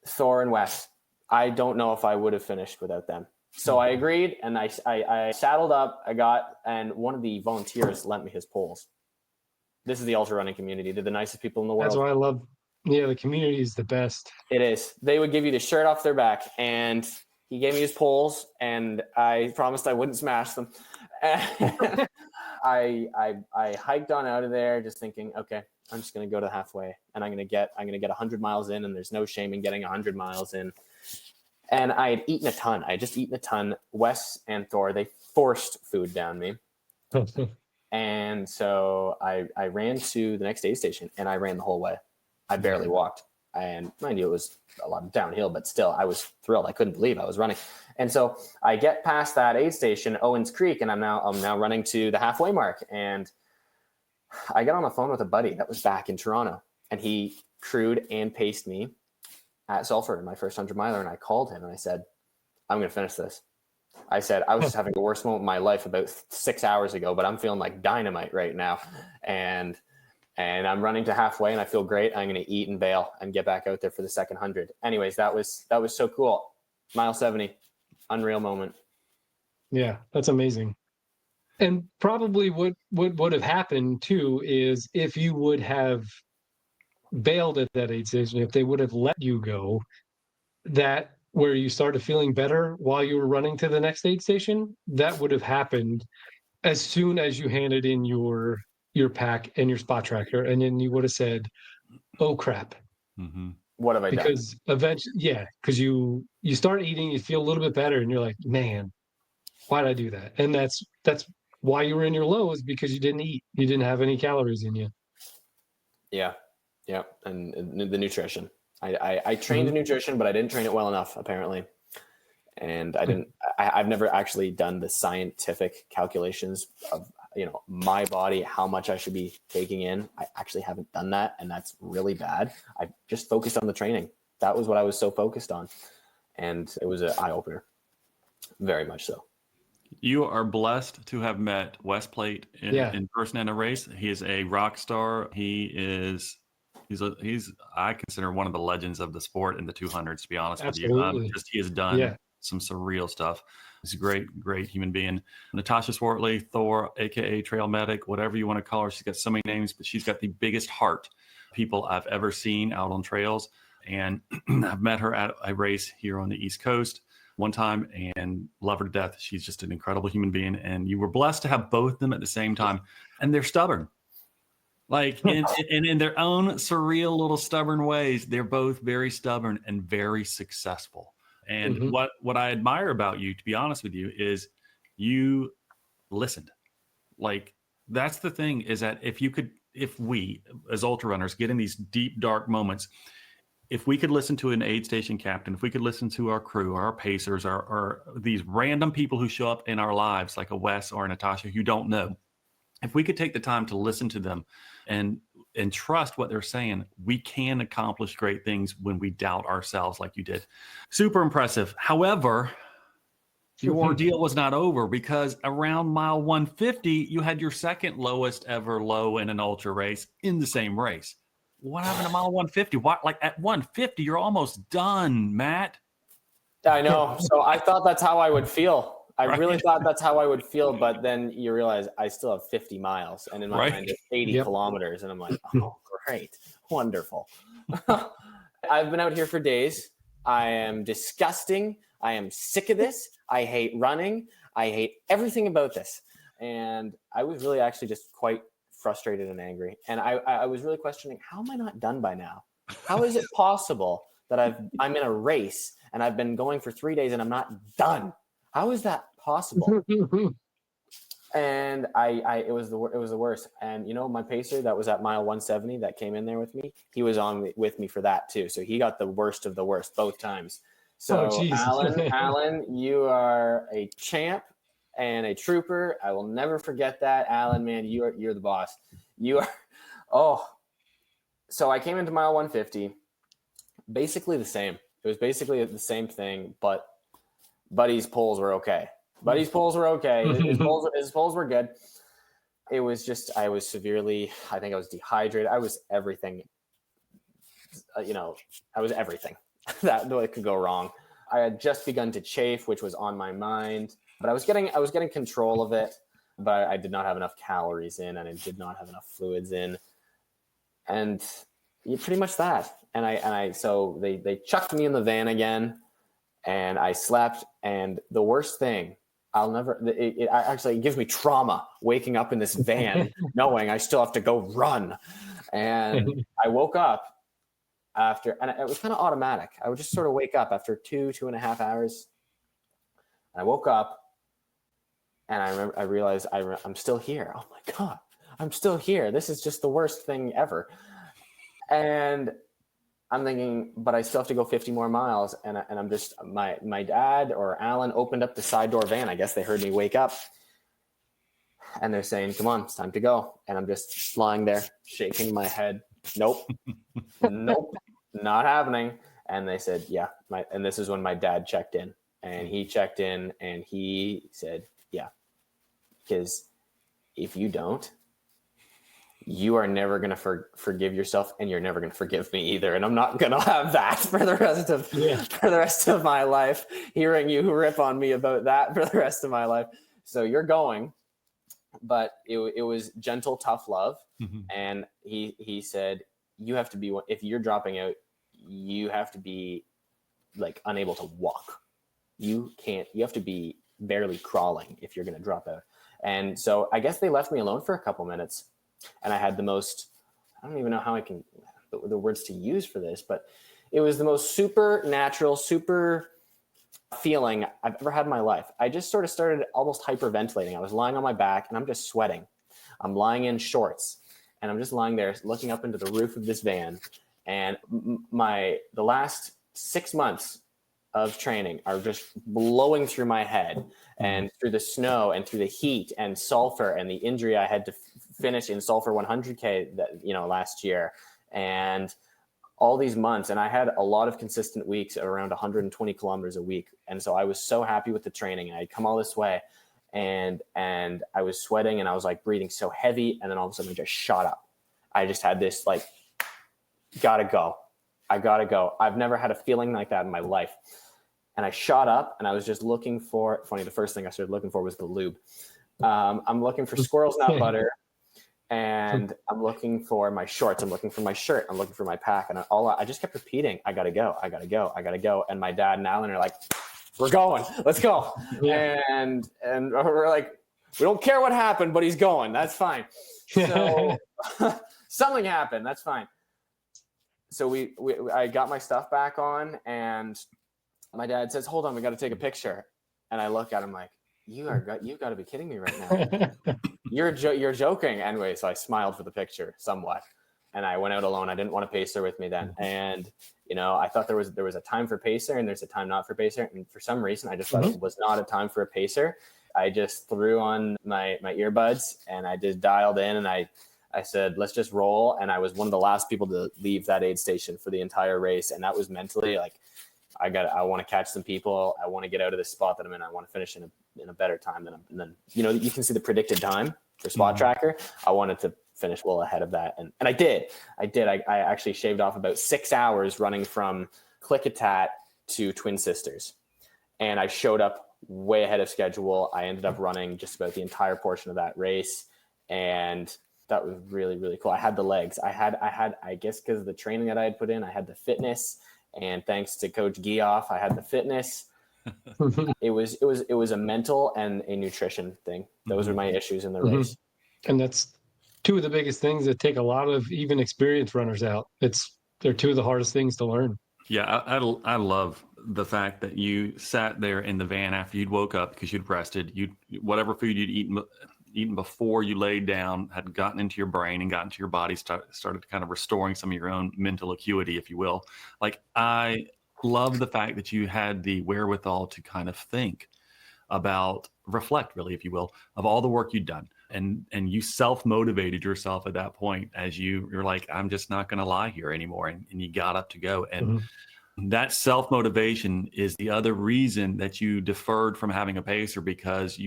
Thor and Wes, I don't know if I would have finished without them. So I agreed, and I saddled up. And one of the volunteers lent me his poles. This is the ultra running community. They're the nicest people in the world. That's what I love. Yeah, the community is the best. It is. They would give you the shirt off their back, and he gave me his poles, and I promised I wouldn't smash them. I hiked on out of there just thinking, okay, I'm just going to go to the halfway and I'm going to get 100 miles in, and there's no shame in getting 100 miles in. And I had eaten a ton. I had just eaten a ton. Wes and Thor, they forced food down me. And so I ran to the next aid station, and I ran the whole way. I barely walked. And mind you, it was a lot of downhill, but still, I was thrilled. I couldn't believe I was running. And so I get past that aid station, Owens Creek, and I'm now running to the halfway mark. And I got on the phone with a buddy that was back in Toronto, and he crewed and paced me at Sulphur in my first 100 miler. And I called him and I said, I'm going to finish this. I said, I was just having the worst moment of my life about 6 hours ago, but I'm feeling like dynamite right now. And I'm running to halfway and I feel great. I'm going to eat and bail and get back out there for the second 100. Anyways, that was so cool. Mile 70, unreal moment. Yeah, that's amazing. And probably what would have happened too is if you would have bailed at that aid station, if they would have let you go, that where you started feeling better while you were running to the next aid station, that would have happened as soon as you handed in your pack and your spot tracker, and then you would have said, "Oh crap." Mm-hmm. What have I done? Because eventually, because you start eating, you feel a little bit better, and you're like, "Man, why did I do that?" And that's why you were in your lows, because you didn't eat, you didn't have any calories in you. Yeah, and the nutrition. I trained in nutrition, but I didn't train it well enough, apparently. And I've never actually done the scientific calculations of, my body, how much I should be taking in. I actually haven't done that, and that's really bad. I just focused on the training. That was what I was so focused on. And it was an eye-opener. Very much so. You are blessed to have met Wes Plate in person in a race. He is a rock star. He's I consider one of the legends of the sport in the 200s, to be honest Absolutely. with you. He has done some surreal stuff. He's a great human being. Natasha Swartley, Thor, aka Trail Medic, whatever you want to call her. She's got so many names, but she's got the biggest heart people I've ever seen out on trails. And I've met her at a race here on the East Coast one time and love her to death. She's just an incredible human being. And you were blessed to have both of them at the same time. And they're stubborn. Like in their own surreal little stubborn ways, they're both very stubborn and very successful. And what I admire about you, to be honest with you, is you listened. Like, that's the thing, is that if we as ultra runners get in these deep, dark moments, if we could listen to an aid station captain, if we could listen to our crew, our pacers, or these random people who show up in our lives, like a Wes or a Natasha who don't know, if we could take the time to listen to them and trust what they're saying, we can accomplish great things when we doubt ourselves like you did. Super impressive. However, your ordeal was not over, because around mile 150, you had your second lowest ever low in an ultra race in the same race. What happened to mile 150? What, like at 150, you're almost done, Matt. I know. So I thought that's how I would feel. I really thought that's how I would feel, but then you realize I still have 50 miles, and in my mind it's 80 kilometers, and I'm like, oh, great, wonderful. I've been out here for days. I am disgusting. I am sick of this. I hate running. I hate everything about this. And I was really actually just quite frustrated and angry. And I was really questioning, how am I not done by now? How is it possible that I'm in a race and I've been going for 3 days and I'm not done? How is that possible? And it was the worst. And my pacer that was at mile 170 that came in there with me, he was on with me for that too. So he got the worst of the worst both times. So Alan, you are a champ and a trooper. I will never forget that. Alan, man, you're the boss. You are. Oh, so I came into mile 150, basically the same. It was basically the same thing, but Buddy's pulls were okay. His pulls were good. It was just, I was severely, I think I was dehydrated. I was everything, I was everything that could go wrong. I had just begun to chafe, which was on my mind, but I was getting control of it, but I did not have enough calories in, and I did not have enough fluids in. And pretty much that. So they chucked me in the van again, and I slept. And the worst thing I'll never, it actually gives me trauma waking up in this van, knowing I still have to go run. And I woke up after, and it was kind of automatic. I would just sort of wake up after 2.5 hours. I woke up and I realized I'm still here. Oh my God, I'm still here. This is just the worst thing ever. And I'm thinking, but I still have to go 50 more miles. And I'm just, my dad or Alan opened up the side door van. I guess they heard me wake up and they're saying, come on, it's time to go. And I'm just lying there shaking my head. Nope, nope, not happening. And they said, yeah. And this is when my dad checked in, and he checked in and he said, yeah, because if you don't, you are never going to forgive yourself, and you're never going to forgive me either. And I'm not going to have that for the rest of my life, hearing you rip on me about that for the rest of my life. So you're going, but it was gentle, tough love. Mm-hmm. And he said, you have to be, if you're dropping out, you have to be like unable to walk. You have to be barely crawling if you're going to drop out. And so I guess they left me alone for a couple minutes. And I had the most, I don't even know how I can, the words to use for this, but it was the most supernatural, super feeling I've ever had in my life. I just sort of started almost hyperventilating. I was lying on my back and I'm just sweating. I'm lying in shorts and I'm just lying there looking up into the roof of this van. And the last 6 months of training are just blowing through my head, and through the snow and through the heat and sulfur and the injury I had to finish in Sulphur 100K last year, and all these months. And I had a lot of consistent weeks at around 120 kilometers a week. And so I was so happy with the training, and I'd come all this way and I was sweating and I was like breathing so heavy. And then all of a sudden I just shot up. I just had this like, gotta go. I gotta go. I've never had a feeling like that in my life. And I shot up and I was just looking for, the first thing I started looking for was the lube. I'm looking for squirrel's nut butter, and I'm looking for my shorts. I'm looking for my shirt. I'm looking for my pack. And I just kept repeating, I gotta go. I gotta go. I gotta go. And my dad and Alan are like, we're going, let's go. Yeah. And we're like, we don't care what happened, but he's going. That's fine. So something happened. That's fine. So I got my stuff back on, and my dad says, hold on, we got to take a picture. And I look at him like, you've got to be kidding me right now. You're joking. Anyway, so I smiled for the picture somewhat, and I went out alone. I didn't want a pacer with me then. And, I thought there was a time for pacer and there's a time not for pacer. And for some reason, I just thought it was not a time for a pacer. I just threw on my earbuds and I just dialed in, and I said, let's just roll. And I was one of the last people to leave that aid station for the entire race. And that was mentally like, I want to catch some people. I want to get out of this spot that I'm in. I want to finish in a better time than you can see the predicted time for Spot Tracker. I wanted to finish well ahead of that. And I did. I actually shaved off about 6 hours running from Klickitat to Twin Sisters. And I showed up way ahead of schedule. I ended up running just about the entire portion of that race. And that was really, really cool. I had the legs. I guess because of the training that I had put in, I had the fitness. And thanks to Coach Gioff, I had the fitness. It was a mental and a nutrition thing. Those were my issues in the race. And that's two of the biggest things that take a lot of even experienced runners out. They're two of the hardest things to learn. Yeah, I love the fact that you sat there in the van after you'd woke up because you'd rested. Whatever food you'd eaten before you laid down had gotten into your brain and gotten to your body, started kind of restoring some of your own mental acuity, if you will. Like, I love the fact that you had the wherewithal to kind of reflect, really, if you will, of all the work you'd done. And you self-motivated yourself at that point as you're like, I'm just not going to lie here anymore. And you got up to go. And that self-motivation is the other reason that you deferred from having a pacer, because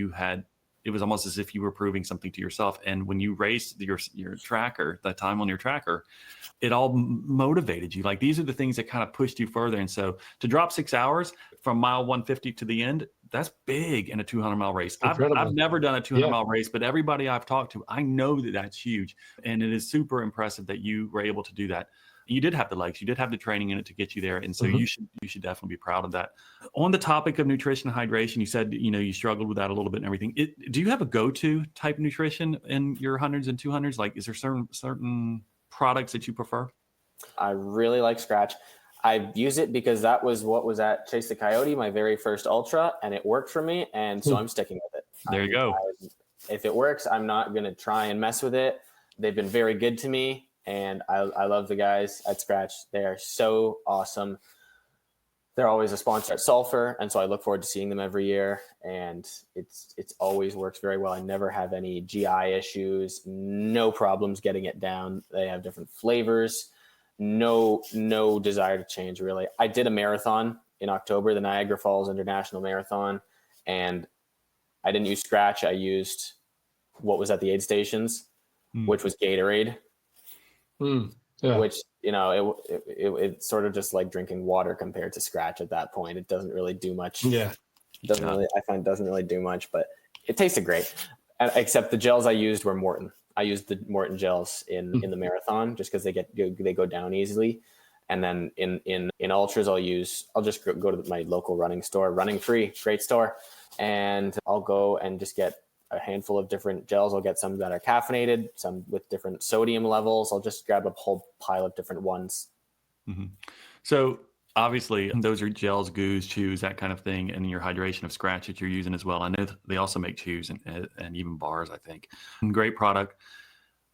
it was almost as if you were proving something to yourself. And when you raced your tracker, the time on your tracker, it all motivated you. Like, these are the things that kind of pushed you further. And so to drop 6 hours from mile 150 to the end, that's big in a 200-mile race. I've never done a 200-mile race, but everybody I've talked to, I know that that's huge. And it is super impressive that you were able to do that. You did have the legs, you did have the training in it to get you there. And so Mhm. you should definitely be proud of that. On the topic of nutrition and hydration, you said, you struggled with that a little bit and everything. Do you have a go-to type of nutrition in your 100s and 200s? Like, is there certain products that you prefer? I really like Scratch. I use it because that was what was at Chase the Coyote, my very first ultra, and it worked for me. And so I'm sticking with it. There you go. If it works, I'm not going to try and mess with it. They've been very good to me, and I love the guys at Scratch. They are so awesome. They're always a sponsor at Sulphur, and so I look forward to seeing them every year. And it's always works very well. I never have any GI issues, no problems getting it down. They have different flavors. No desire to change, really. I did a marathon in October, the Niagara Falls International Marathon, and I didn't use Scratch. I used what was at the aid stations, which was Gatorade, which, it's sort of just like drinking water compared to Scratch at that point. It doesn't really do much. Yeah. I find it doesn't really do much, but it tasted great. Except the gels I used were Morton. I used the Morton gels in the marathon just because they go down easily. And then in ultras, I'll just go to my local running store, Running Free, great store. And I'll go and just get a handful of different gels. I'll get some that are caffeinated, some with different sodium levels. I'll just grab a whole pile of different ones. Mm-hmm. So obviously those are gels, goos, chews, that kind of thing. And your hydration of Scratch that you're using as well. I know they also make chews and even bars, I think. Great product.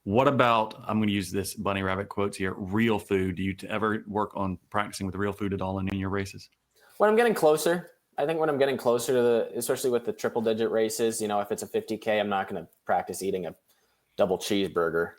What about, I'm going to use this bunny rabbit quotes here, real food? Do you ever work on practicing with real food at all in your races? When I'm getting closer, I think when I'm getting closer to especially with the triple digit races, if it's a 50K, I'm not going to practice eating a double cheeseburger,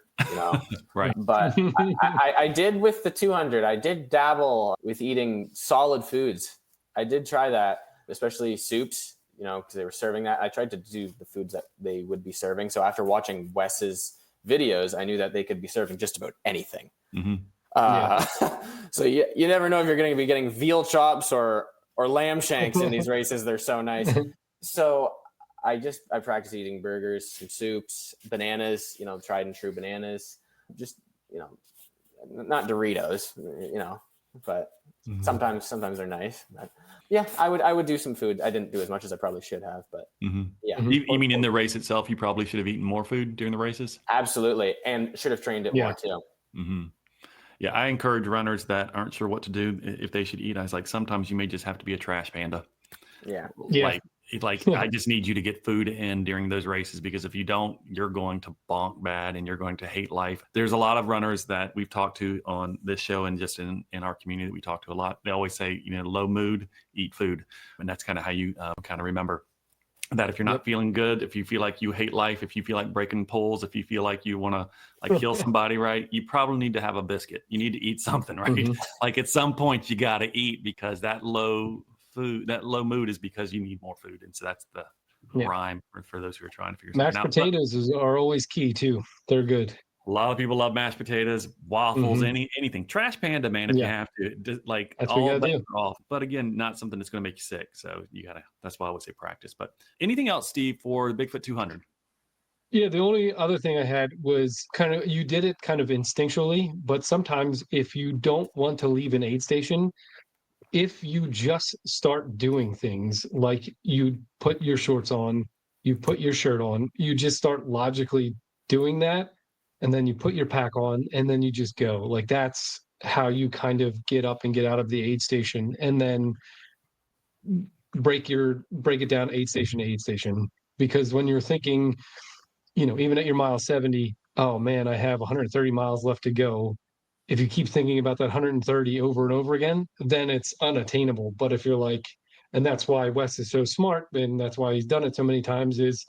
Right. But I did with the 200. I did dabble with eating solid foods. I did try that, especially soups, because they were serving that. I tried to do the foods that they would be serving. So after watching Wes's videos, I knew that they could be serving just about anything. Mm-hmm. So you never know if you're going to be getting veal chops or lamb shanks in these races. They're so nice. So I practice eating burgers, some soups, bananas, tried and true bananas, just, not Doritos, but sometimes they're nice. But yeah, I would do some food. I didn't do as much as I probably should have, but yeah. You mean in the race itself, you probably should have eaten more food during the races? Absolutely. And should have trained it more too. Mm-hmm. Yeah, I encourage runners that aren't sure what to do if they should eat. I was like, sometimes you may just have to be a trash panda. Yeah. Like I just need you to get food in during those races, because if you don't, you're going to bonk bad and you're going to hate life. There's a lot of runners that we've talked to on this show and just in our community that we talk to a lot. They always say, low mood, eat food. And that's kind of how you kind of remember that if you're not feeling good, if you feel like you hate life, if you feel like breaking poles, if you feel like you want to kill somebody, right, you probably need to have a biscuit. You need to eat something, right? Like at some point you got to eat, because that low mood is because you need more food. And so that's the rhyme for those who are trying to figure something out. Mashed potatoes are always key too. They're good. A lot of people love mashed potatoes, waffles, anything. Trash panda, man, if you have to. Like, that's all what you gotta do. Off. But again, not something that's going to make you sick. So that's why I would say practice. But anything else, Steve, for the Bigfoot 200? Yeah, the only other thing I had was you did it kind of instinctually, but sometimes if you don't want to leave an aid station, if you just start doing things like you put your shorts on, you put your shirt on, you just start logically doing that, and then you put your pack on, and then you just go. Like, that's how you kind of get up and get out of the aid station, and then break it down aid station to aid station. Because when you're thinking, even at your mile 70, oh man, I have 130 miles left to go. If you keep thinking about that 130 over and over again, then it's unattainable. But if you're like, and that's why Wes is so smart, and that's why he's done it so many times, is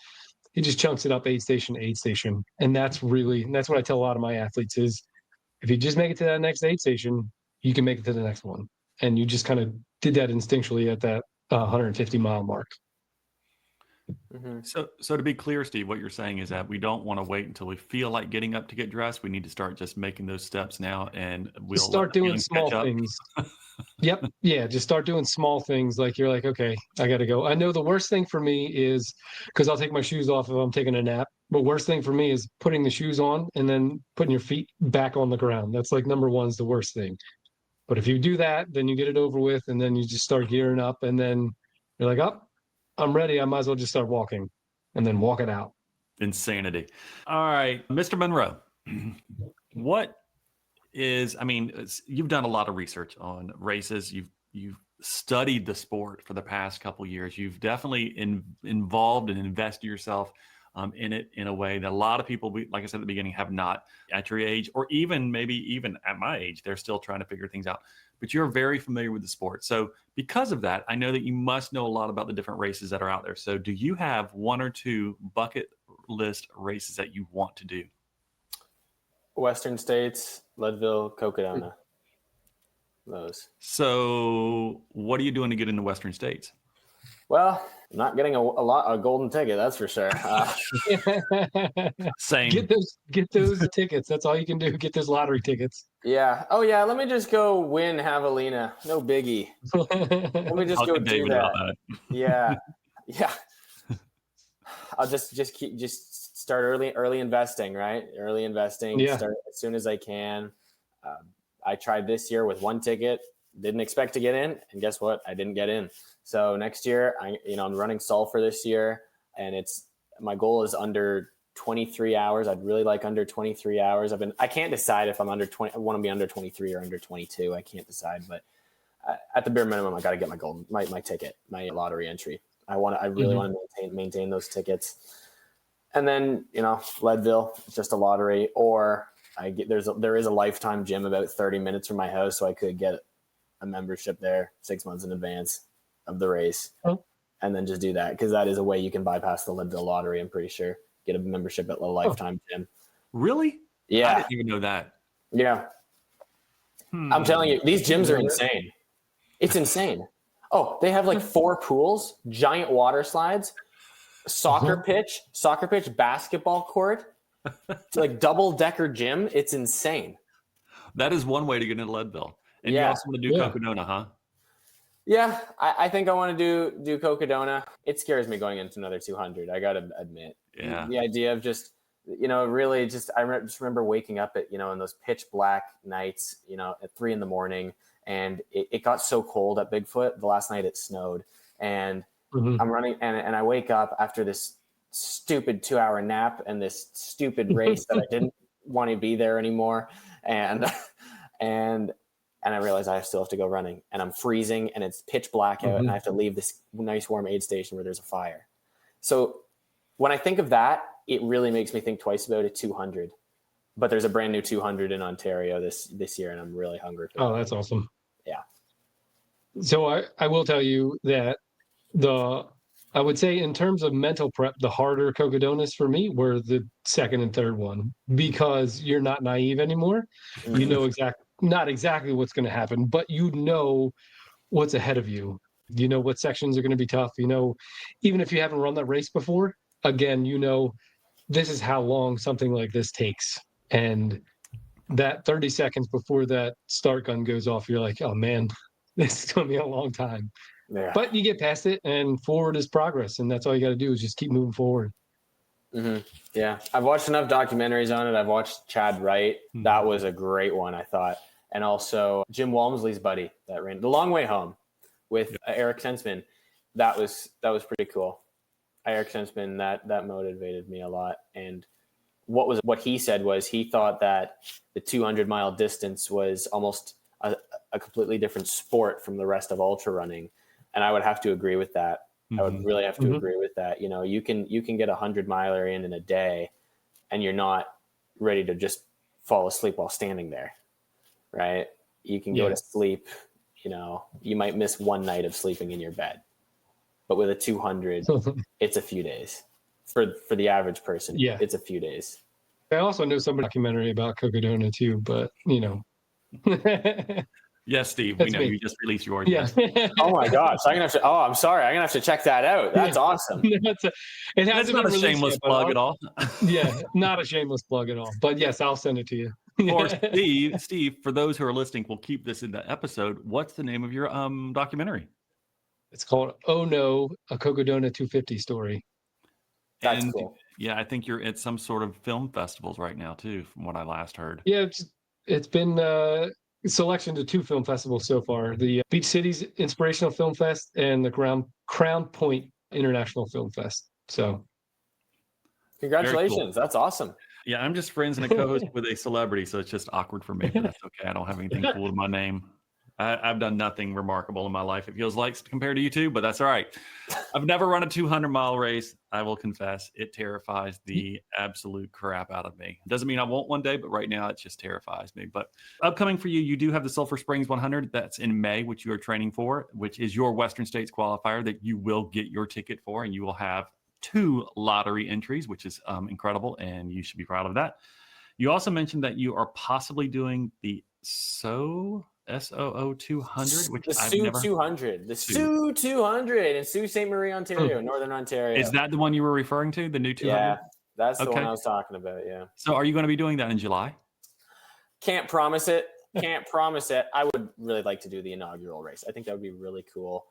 he just chunks it up aid station to aid station. And that's what I tell a lot of my athletes is, if you just make it to that next aid station, you can make it to the next one. And you just kind of did that instinctually at that 150 mile mark. So to be clear, Steve, what you're saying is that we don't want to wait until we feel like getting up to get dressed. We need to start just making those steps now, and we'll start doing small things. Yep. Yeah. Just start doing small things. Like, you're like, okay, I got to go. I know the worst thing for me is, because I'll take my shoes off if I'm taking a nap, But worst thing for me is putting the shoes on and then putting your feet back on the ground. That's like number one is the worst thing. But if you do that, then you get it over with, and then you just start gearing up, and then you're like, oh, I'm ready. I might as well just start walking, and then walk it out. Insanity. All right, Mr. Monro, what is, I mean, you've done a lot of research on races. You've studied the sport for the past couple of years. You've definitely involved and invested yourself in it in a way that a lot of people, like I said at the beginning, have not at your age, or maybe even at my age. They're still trying to figure things out. But you're very familiar with the sport. So because of that, I know that you must know a lot about the different races that are out there. So do you have one or two bucket list races that you want to do? Western States, Leadville, Cocodona. Those. So what are you doing to get into Western States? Well, I'm not getting a golden ticket, that's for sure. Same. Get those tickets. That's all you can do. Get those lottery tickets. Yeah. Oh yeah. Let me just go win Javelina. No biggie. Let me just go do David that. about that. Yeah. Yeah. I'll just start early investing, right? Early investing. Yeah. Start as soon as I can. I tried this year with one ticket. Didn't expect to get in, and guess what? I didn't get in. So next year, I'm running Sulphur this year, and my goal is under 23 hours. I'd really like under 23 hours. I can't decide if I'm under 20. I want to be under 23 or under 22. I can't decide, but at the bare minimum, I got to get my ticket, my lottery entry. I really want to maintain those tickets. And then, Leadville, it's just a lottery, or there is a Lifetime gym about 30 minutes from my house, so I could get a membership there 6 months in advance of the race, and then just do that, because that is a way you can bypass the Leadville lottery. I'm pretty sure, get a membership at the Lifetime gym. Really? Yeah, I didn't even know that. Yeah, I'm telling you, these gyms are insane. It's insane. Oh, they have like 4 pools, giant water slides, soccer pitch, basketball court. It's like double-decker gym. It's insane. That is one way to get into Leadville. And you also want to do Cocodona, huh? Yeah, I think I want to do Cocodona. It scares me going into another 200. I got to admit. Yeah. The idea of just, really just, I just remember waking up at, in those pitch black nights, at 3 a.m, and it got so cold at Bigfoot. The last night it snowed, and I'm running, and I wake up after this stupid 2-hour nap and this stupid race that I didn't want to be there anymore. And I realize I still have to go running, and I'm freezing, and it's pitch black out, and I have to leave this nice warm aid station where there's a fire. So when I think of that, it really makes me think twice about a 200. But there's a brand new 200 in Ontario this year, and I'm really hungry for that. Oh, that's awesome. Yeah. So I will tell you that I would say in terms of mental prep, the harder Cocodonas for me were the second and third one, because you're not naive anymore. You know not exactly what's going to happen, but you know what's ahead of you. You know what sections are going to be tough. Even if you haven't run that race before, again, this is how long something like this takes. And that 30 seconds before that start gun goes off, you're like, oh man, this is going to be a long time. Yeah. But you get past it, and forward is progress. And that's all you got to do is just keep moving forward. Yeah. I've watched enough documentaries on it. I've watched Chad Wright. That was a great one, I thought. And also Jim Walmsley's buddy that ran The Long Way Home with Eric Sensman. That was pretty cool. Eric Sensman, that motivated me a lot. And what he said was he thought that the 200-mile distance was almost a completely different sport from the rest of ultra running. And I would have to agree with that. I would really have to agree with that. You can get a 100-miler in a day, and you're not ready to just fall asleep while standing there, right? You can go to sleep. You might miss one night of sleeping in your bed, but with a 200, it's a few days. For the average person, it's a few days. I also know some documentary about Cocodona too, but Yes, Steve, we know you just released yours. Yeah. Oh my gosh. I'm sorry. I'm gonna have to check that out. That's awesome. That's not a shameless plug at all. Yeah, not a shameless plug at all. But yes, I'll send it to you. Or Steve, for those who are listening, we'll keep this in the episode. What's the name of your documentary? It's called Oh No, a Cocodona 250 story. That's cool. Yeah, I think you're at some sort of film festivals right now too, from what I last heard. Yeah, it's been selection to 2 film festivals so far: the Beach Cities Inspirational Film Fest and the Crown Point International Film Fest. So Very cool. Congratulations. That's awesome. Yeah, I'm just friends and a co-host with a celebrity, so it's just awkward for me, but that's okay. I don't have anything cool to my name. I've done nothing remarkable in my life, it feels like, compared to you two, but that's all right. I've never run a 200-mile race. I will confess, it terrifies the absolute crap out of me. Doesn't mean I won't one day, but right now it just terrifies me. But upcoming for you, you do have the Sulphur Springs 100. That's in May, which you are training for, which is your Western States qualifier that you will get your ticket for, and you will have 2 lottery entries, which is incredible, and you should be proud of that. You also mentioned that you are possibly doing the SOO 200, which The I've Sioux never. 200. The Sioux 200 in Sault Ste. Marie, Ontario, Northern Ontario. Is that the one you were referring to? The new 200? Yeah, that's the one Okay. I was talking about. Yeah. So are you going to be doing that in July? Can't promise it. Can't promise it. I would really like to do the inaugural race. I think that would be really cool.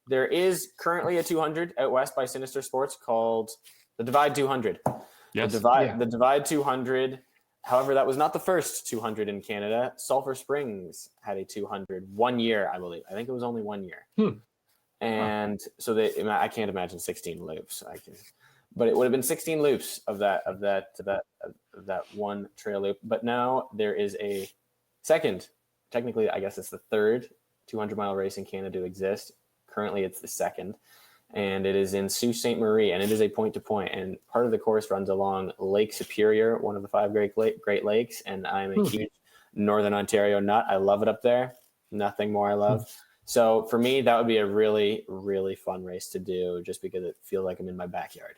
There is currently a 200 out west by Sinister Sports called the Divide 200. Yes. The Divide 200. However, that was not the first 200 in Canada. Sulphur Springs had a 200 1 year, I believe. I think it was only 1 year. And so I can't imagine 16 loops. But it would have been 16 loops of that one trail loop. But now there is a second, technically, I guess it's the third 200-mile race in Canada to exist. Currently, it's the second, and it is in Sault Ste. Marie, and it is a point-to-point. And part of the course runs along Lake Superior, one of the 5 Great Lakes, and I'm a huge Northern Ontario nut. I love it up there. Nothing more I love. So for me, that would be a really, really fun race to do, just because it feels like I'm in my backyard.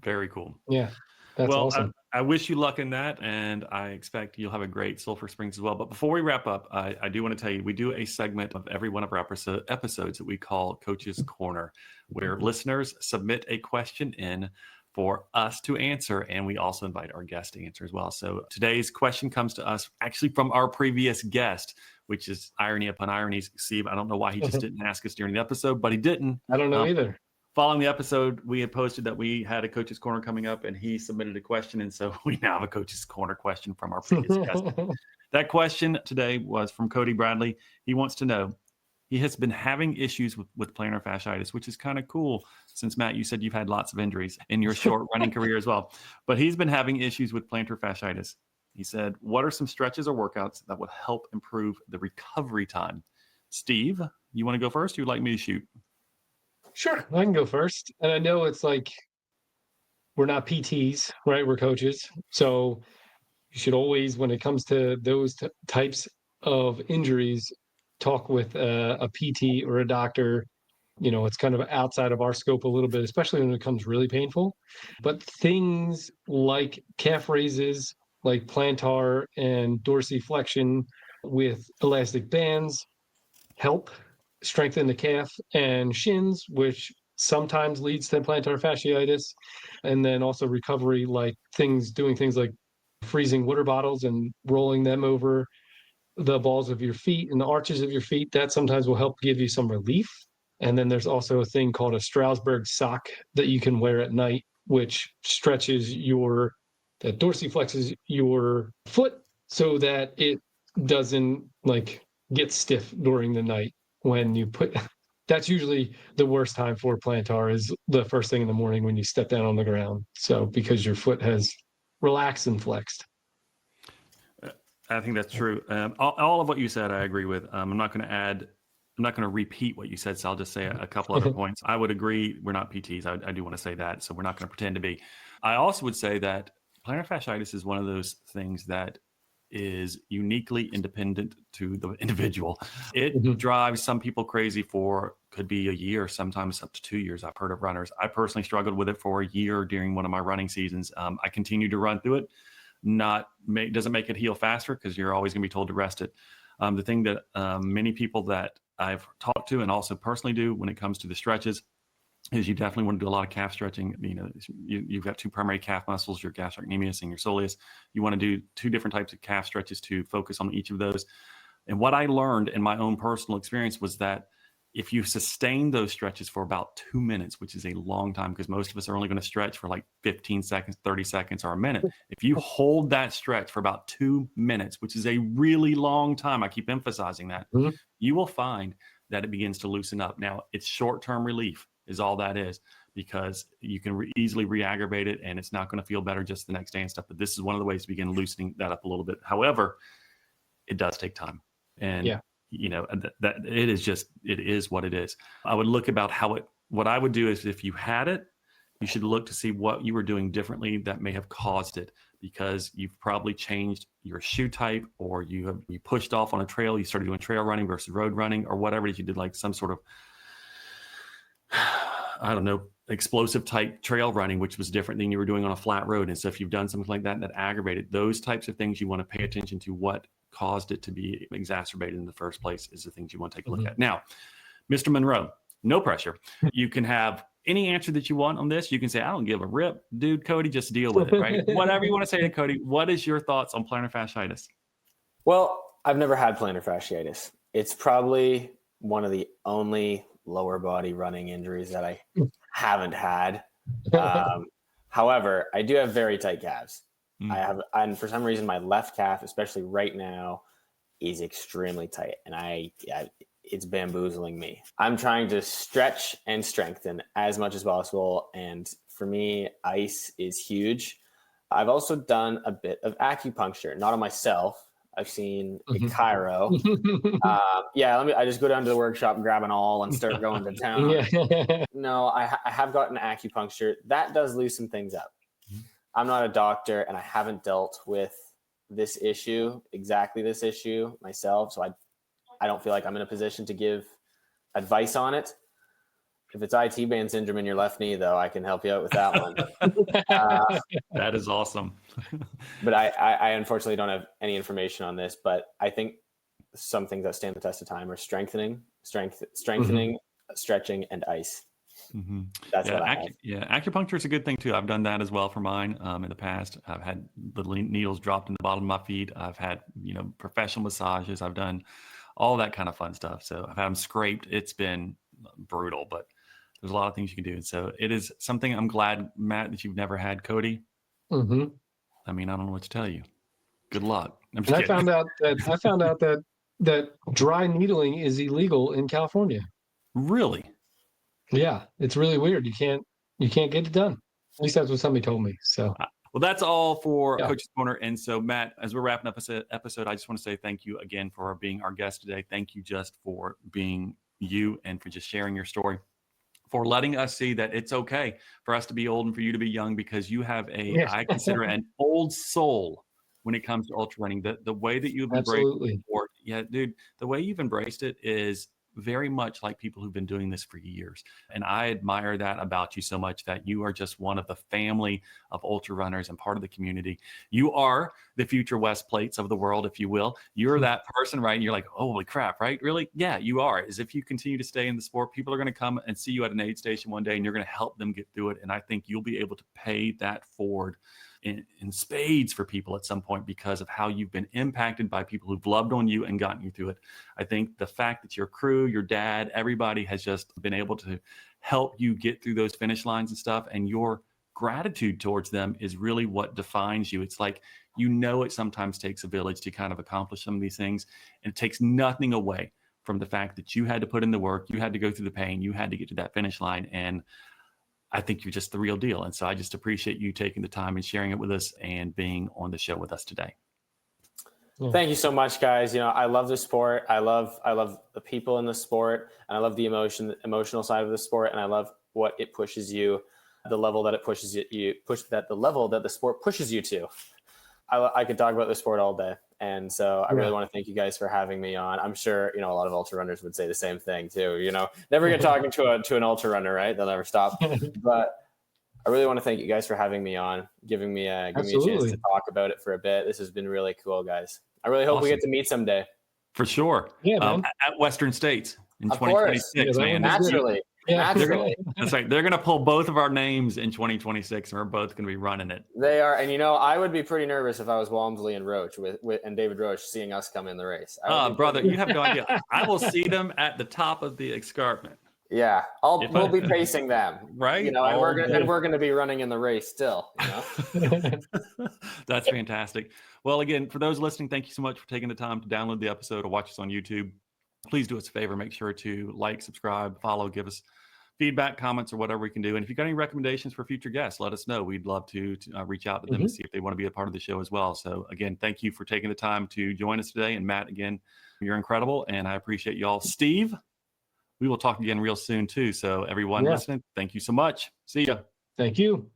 Very cool. yeah, that's awesome. I wish you luck in that, and I expect you'll have a great Sulphur Springs as well. But before we wrap up, I do want to tell you, we do a segment of every one of our episodes that we call Coach's Corner, where listeners submit a question in for us to answer, and we also invite our guest to answer as well. So today's question comes to us actually from our previous guest, which is irony upon irony. Steve, I don't know why he just didn't ask us during the episode, but he didn't. I don't know either. Following the episode, we had posted that we had a Coach's Corner coming up, and he submitted a question. And so we now have a Coach's Corner question from our previous guest. That question today was from Cody Bradley. He wants to know, he has been having issues with plantar fasciitis, which is kind of cool since, Matt, you said you've had lots of injuries in your short running career as well. But he's been having issues with plantar fasciitis. He said, what are some stretches or workouts that would help improve the recovery time? Steve, you want to go first, or you'd like me to shoot? Sure, I can go first. And I know it's like, we're not PTs, right? We're coaches. So you should always, when it comes to those types of injuries, talk with a PT or a doctor. You know, it's kind of outside of our scope a little bit, especially when it becomes really painful. But things like calf raises, like plantar and dorsiflexion with elastic bands help strengthen the calf and shins, which sometimes leads to plantar fasciitis. And then also recovery, like doing things like freezing water bottles and rolling them over the balls of your feet and the arches of your feet. That sometimes will help give you some relief. And then there's also a thing called a Strasbourg sock that you can wear at night, which that dorsiflexes your foot so that it doesn't like get stiff during the night. When you that's usually the worst time for plantar, is the first thing in the morning when you step down on the ground. So because your foot has relaxed and flexed. I think that's true. All of what you said, I agree with. I'm not going to repeat what you said, so I'll just say a couple other points. I would agree. We're not PTs. I do want to say that. So we're not going to pretend to be. I also would say that plantar fasciitis is one of those things that is uniquely independent to the individual. It drives some people crazy could be a year, sometimes up to 2 years. I've heard of runners. I personally struggled with it for a year during one of my running seasons. I continued to run through it. Doesn't make it heal faster because you're always going to be told to rest it. The thing that many people that I've talked to and also personally do when it comes to the stretches is you definitely want to do a lot of calf stretching. You know, you've got 2 primary calf muscles, your gastrocnemius and your soleus. You want to do 2 different types of calf stretches to focus on each of those. And what I learned in my own personal experience was that if you sustain those stretches for about 2 minutes, which is a long time because most of us are only going to stretch for like 15 seconds, 30 seconds, or a minute. If you hold that stretch for about 2 minutes, which is a really long time, I keep emphasizing that, you will find that it begins to loosen up. Now, it's short-term relief is all that is, because you can easily re-aggravate it and it's not going to feel better just the next day and stuff. But this is one of the ways to begin loosening that up a little bit. However, it does take time. And you know, that it is what it is. I would look about what I would do is if you had it, you should look to see what you were doing differently that may have caused it, because you've probably changed your shoe type, or you pushed off on a trail. You started doing trail running versus road running, or whatever it is you did, like some sort of, I don't know, explosive type trail running, which was different than you were doing on a flat road. And so if you've done something like that aggravated those types of things, you want to pay attention to what caused it to be exacerbated in the first place is the things you want to take a look at. Now, Mr. Monro, no pressure. You can have any answer that you want on this. You can say, I don't give a rip. Dude, Cody, just deal with it, right? Whatever you want to say to Cody, what is your thoughts on plantar fasciitis? Well, I've never had plantar fasciitis. It's probably one of the only lower body running injuries that I haven't had. However, I do have very tight calves. And for some reason, my left calf, especially right now, is extremely tight, and it's bamboozling me. I'm trying to stretch and strengthen as much as possible, and for me, ice is huge. I've also done a bit of acupuncture, not on myself. I've seen a chiro. I just go down to the workshop, grab an awl, and start going to town. No, I have gotten acupuncture. That does loosen things up. I'm not a doctor, and I haven't dealt with this issue myself. So I don't feel like I'm in a position to give advice on it. If it's IT band syndrome in your left knee, though, I can help you out with that one. That is awesome. But I unfortunately don't have any information on this. But I think some things that stand the test of time are strengthening, stretching, and ice. That's what I have. Acupuncture is a good thing too. I've done that as well for mine in the past. I've had little needles dropped in the bottom of my feet. I've had professional massages. I've done all that kind of fun stuff. So I've had them scraped. It's been brutal, but there's a lot of things you can do. And so it is something I'm glad, Matt, that you've never had, Cody. I mean, I don't know what to tell you. Good luck. I found out that dry needling is illegal in California. Really? Yeah, it's really weird. You can't get it done. At least that's what somebody told me. So, well, that's all for Coach's Corner. And so, Matt, as we're wrapping up this episode, I just want to say thank you again for being our guest today. Thank you just for being you and for just sharing your story, for letting us see that it's okay for us to be old and for you to be young, because you have I consider an old soul when it comes to ultra running. The way that you've embraced the sport, the way you've embraced it is very much like people who've been doing this for years. And I admire that about you so much, that you are just one of the family of ultra runners and part of the community. You are the future West Plates of the world, if you will. You're that person, right? And you're like, holy crap, right? Really? Yeah, you are. As if you continue to stay in the sport, people are going to come and see you at an aid station one day, and you're going to help them get through it. And I think you'll be able to pay that forward in spades for people at some point, because of how you've been impacted by people who've loved on you and gotten you through it. I think the fact that your crew, your dad, everybody has just been able to help you get through those finish lines and stuff, and your gratitude towards them is really what defines you. It's like, it sometimes takes a village to kind of accomplish some of these things, and it takes nothing away from the fact that you had to put in the work, you had to go through the pain, you had to get to that finish line. And I think you're just the real deal. And so I just appreciate you taking the time and sharing it with us and being on the show with us today. Thank you so much, guys. I love the sport. I love the people in the sport, and I love the emotional side of the sport. And I love what it pushes you, the level that it pushes you, the level that the sport pushes you to. I could talk about the sport all day. And so I really want to thank you guys for having me on. I'm sure, a lot of ultra runners would say the same thing too, never get talking to an ultra runner, right? They'll never stop. But I really want to thank you guys for having me on, giving me a chance to talk about it for a bit. This has been really cool, guys. I really hope we get to meet someday. For sure. Yeah, man. At Western States in 2026, man. Naturally. Yeah, Naturally. That's right. They're going to pull both of our names in 2026, and we're both going to be running it. They are, and I would be pretty nervous if I was Walmsley and Roach and David Roach seeing us come in the race. Brother, you have no idea. I will see them at the top of the escarpment. Yeah, we'll be pacing them, right? And we're gonna be running in the race still. That's fantastic. Well, again, for those listening, thank you so much for taking the time to download the episode or watch us on YouTube. Please do us a favor. Make sure to like, subscribe, follow, give us feedback, comments, or whatever we can do. And if you've got any recommendations for future guests, let us know. We'd love to reach out to them and see if they want to be a part of the show as well. So again, thank you for taking the time to join us today. And Matt, again, you're incredible. And I appreciate y'all. Steve, we will talk again real soon too. So everyone listening, thank you so much. See ya. Thank you.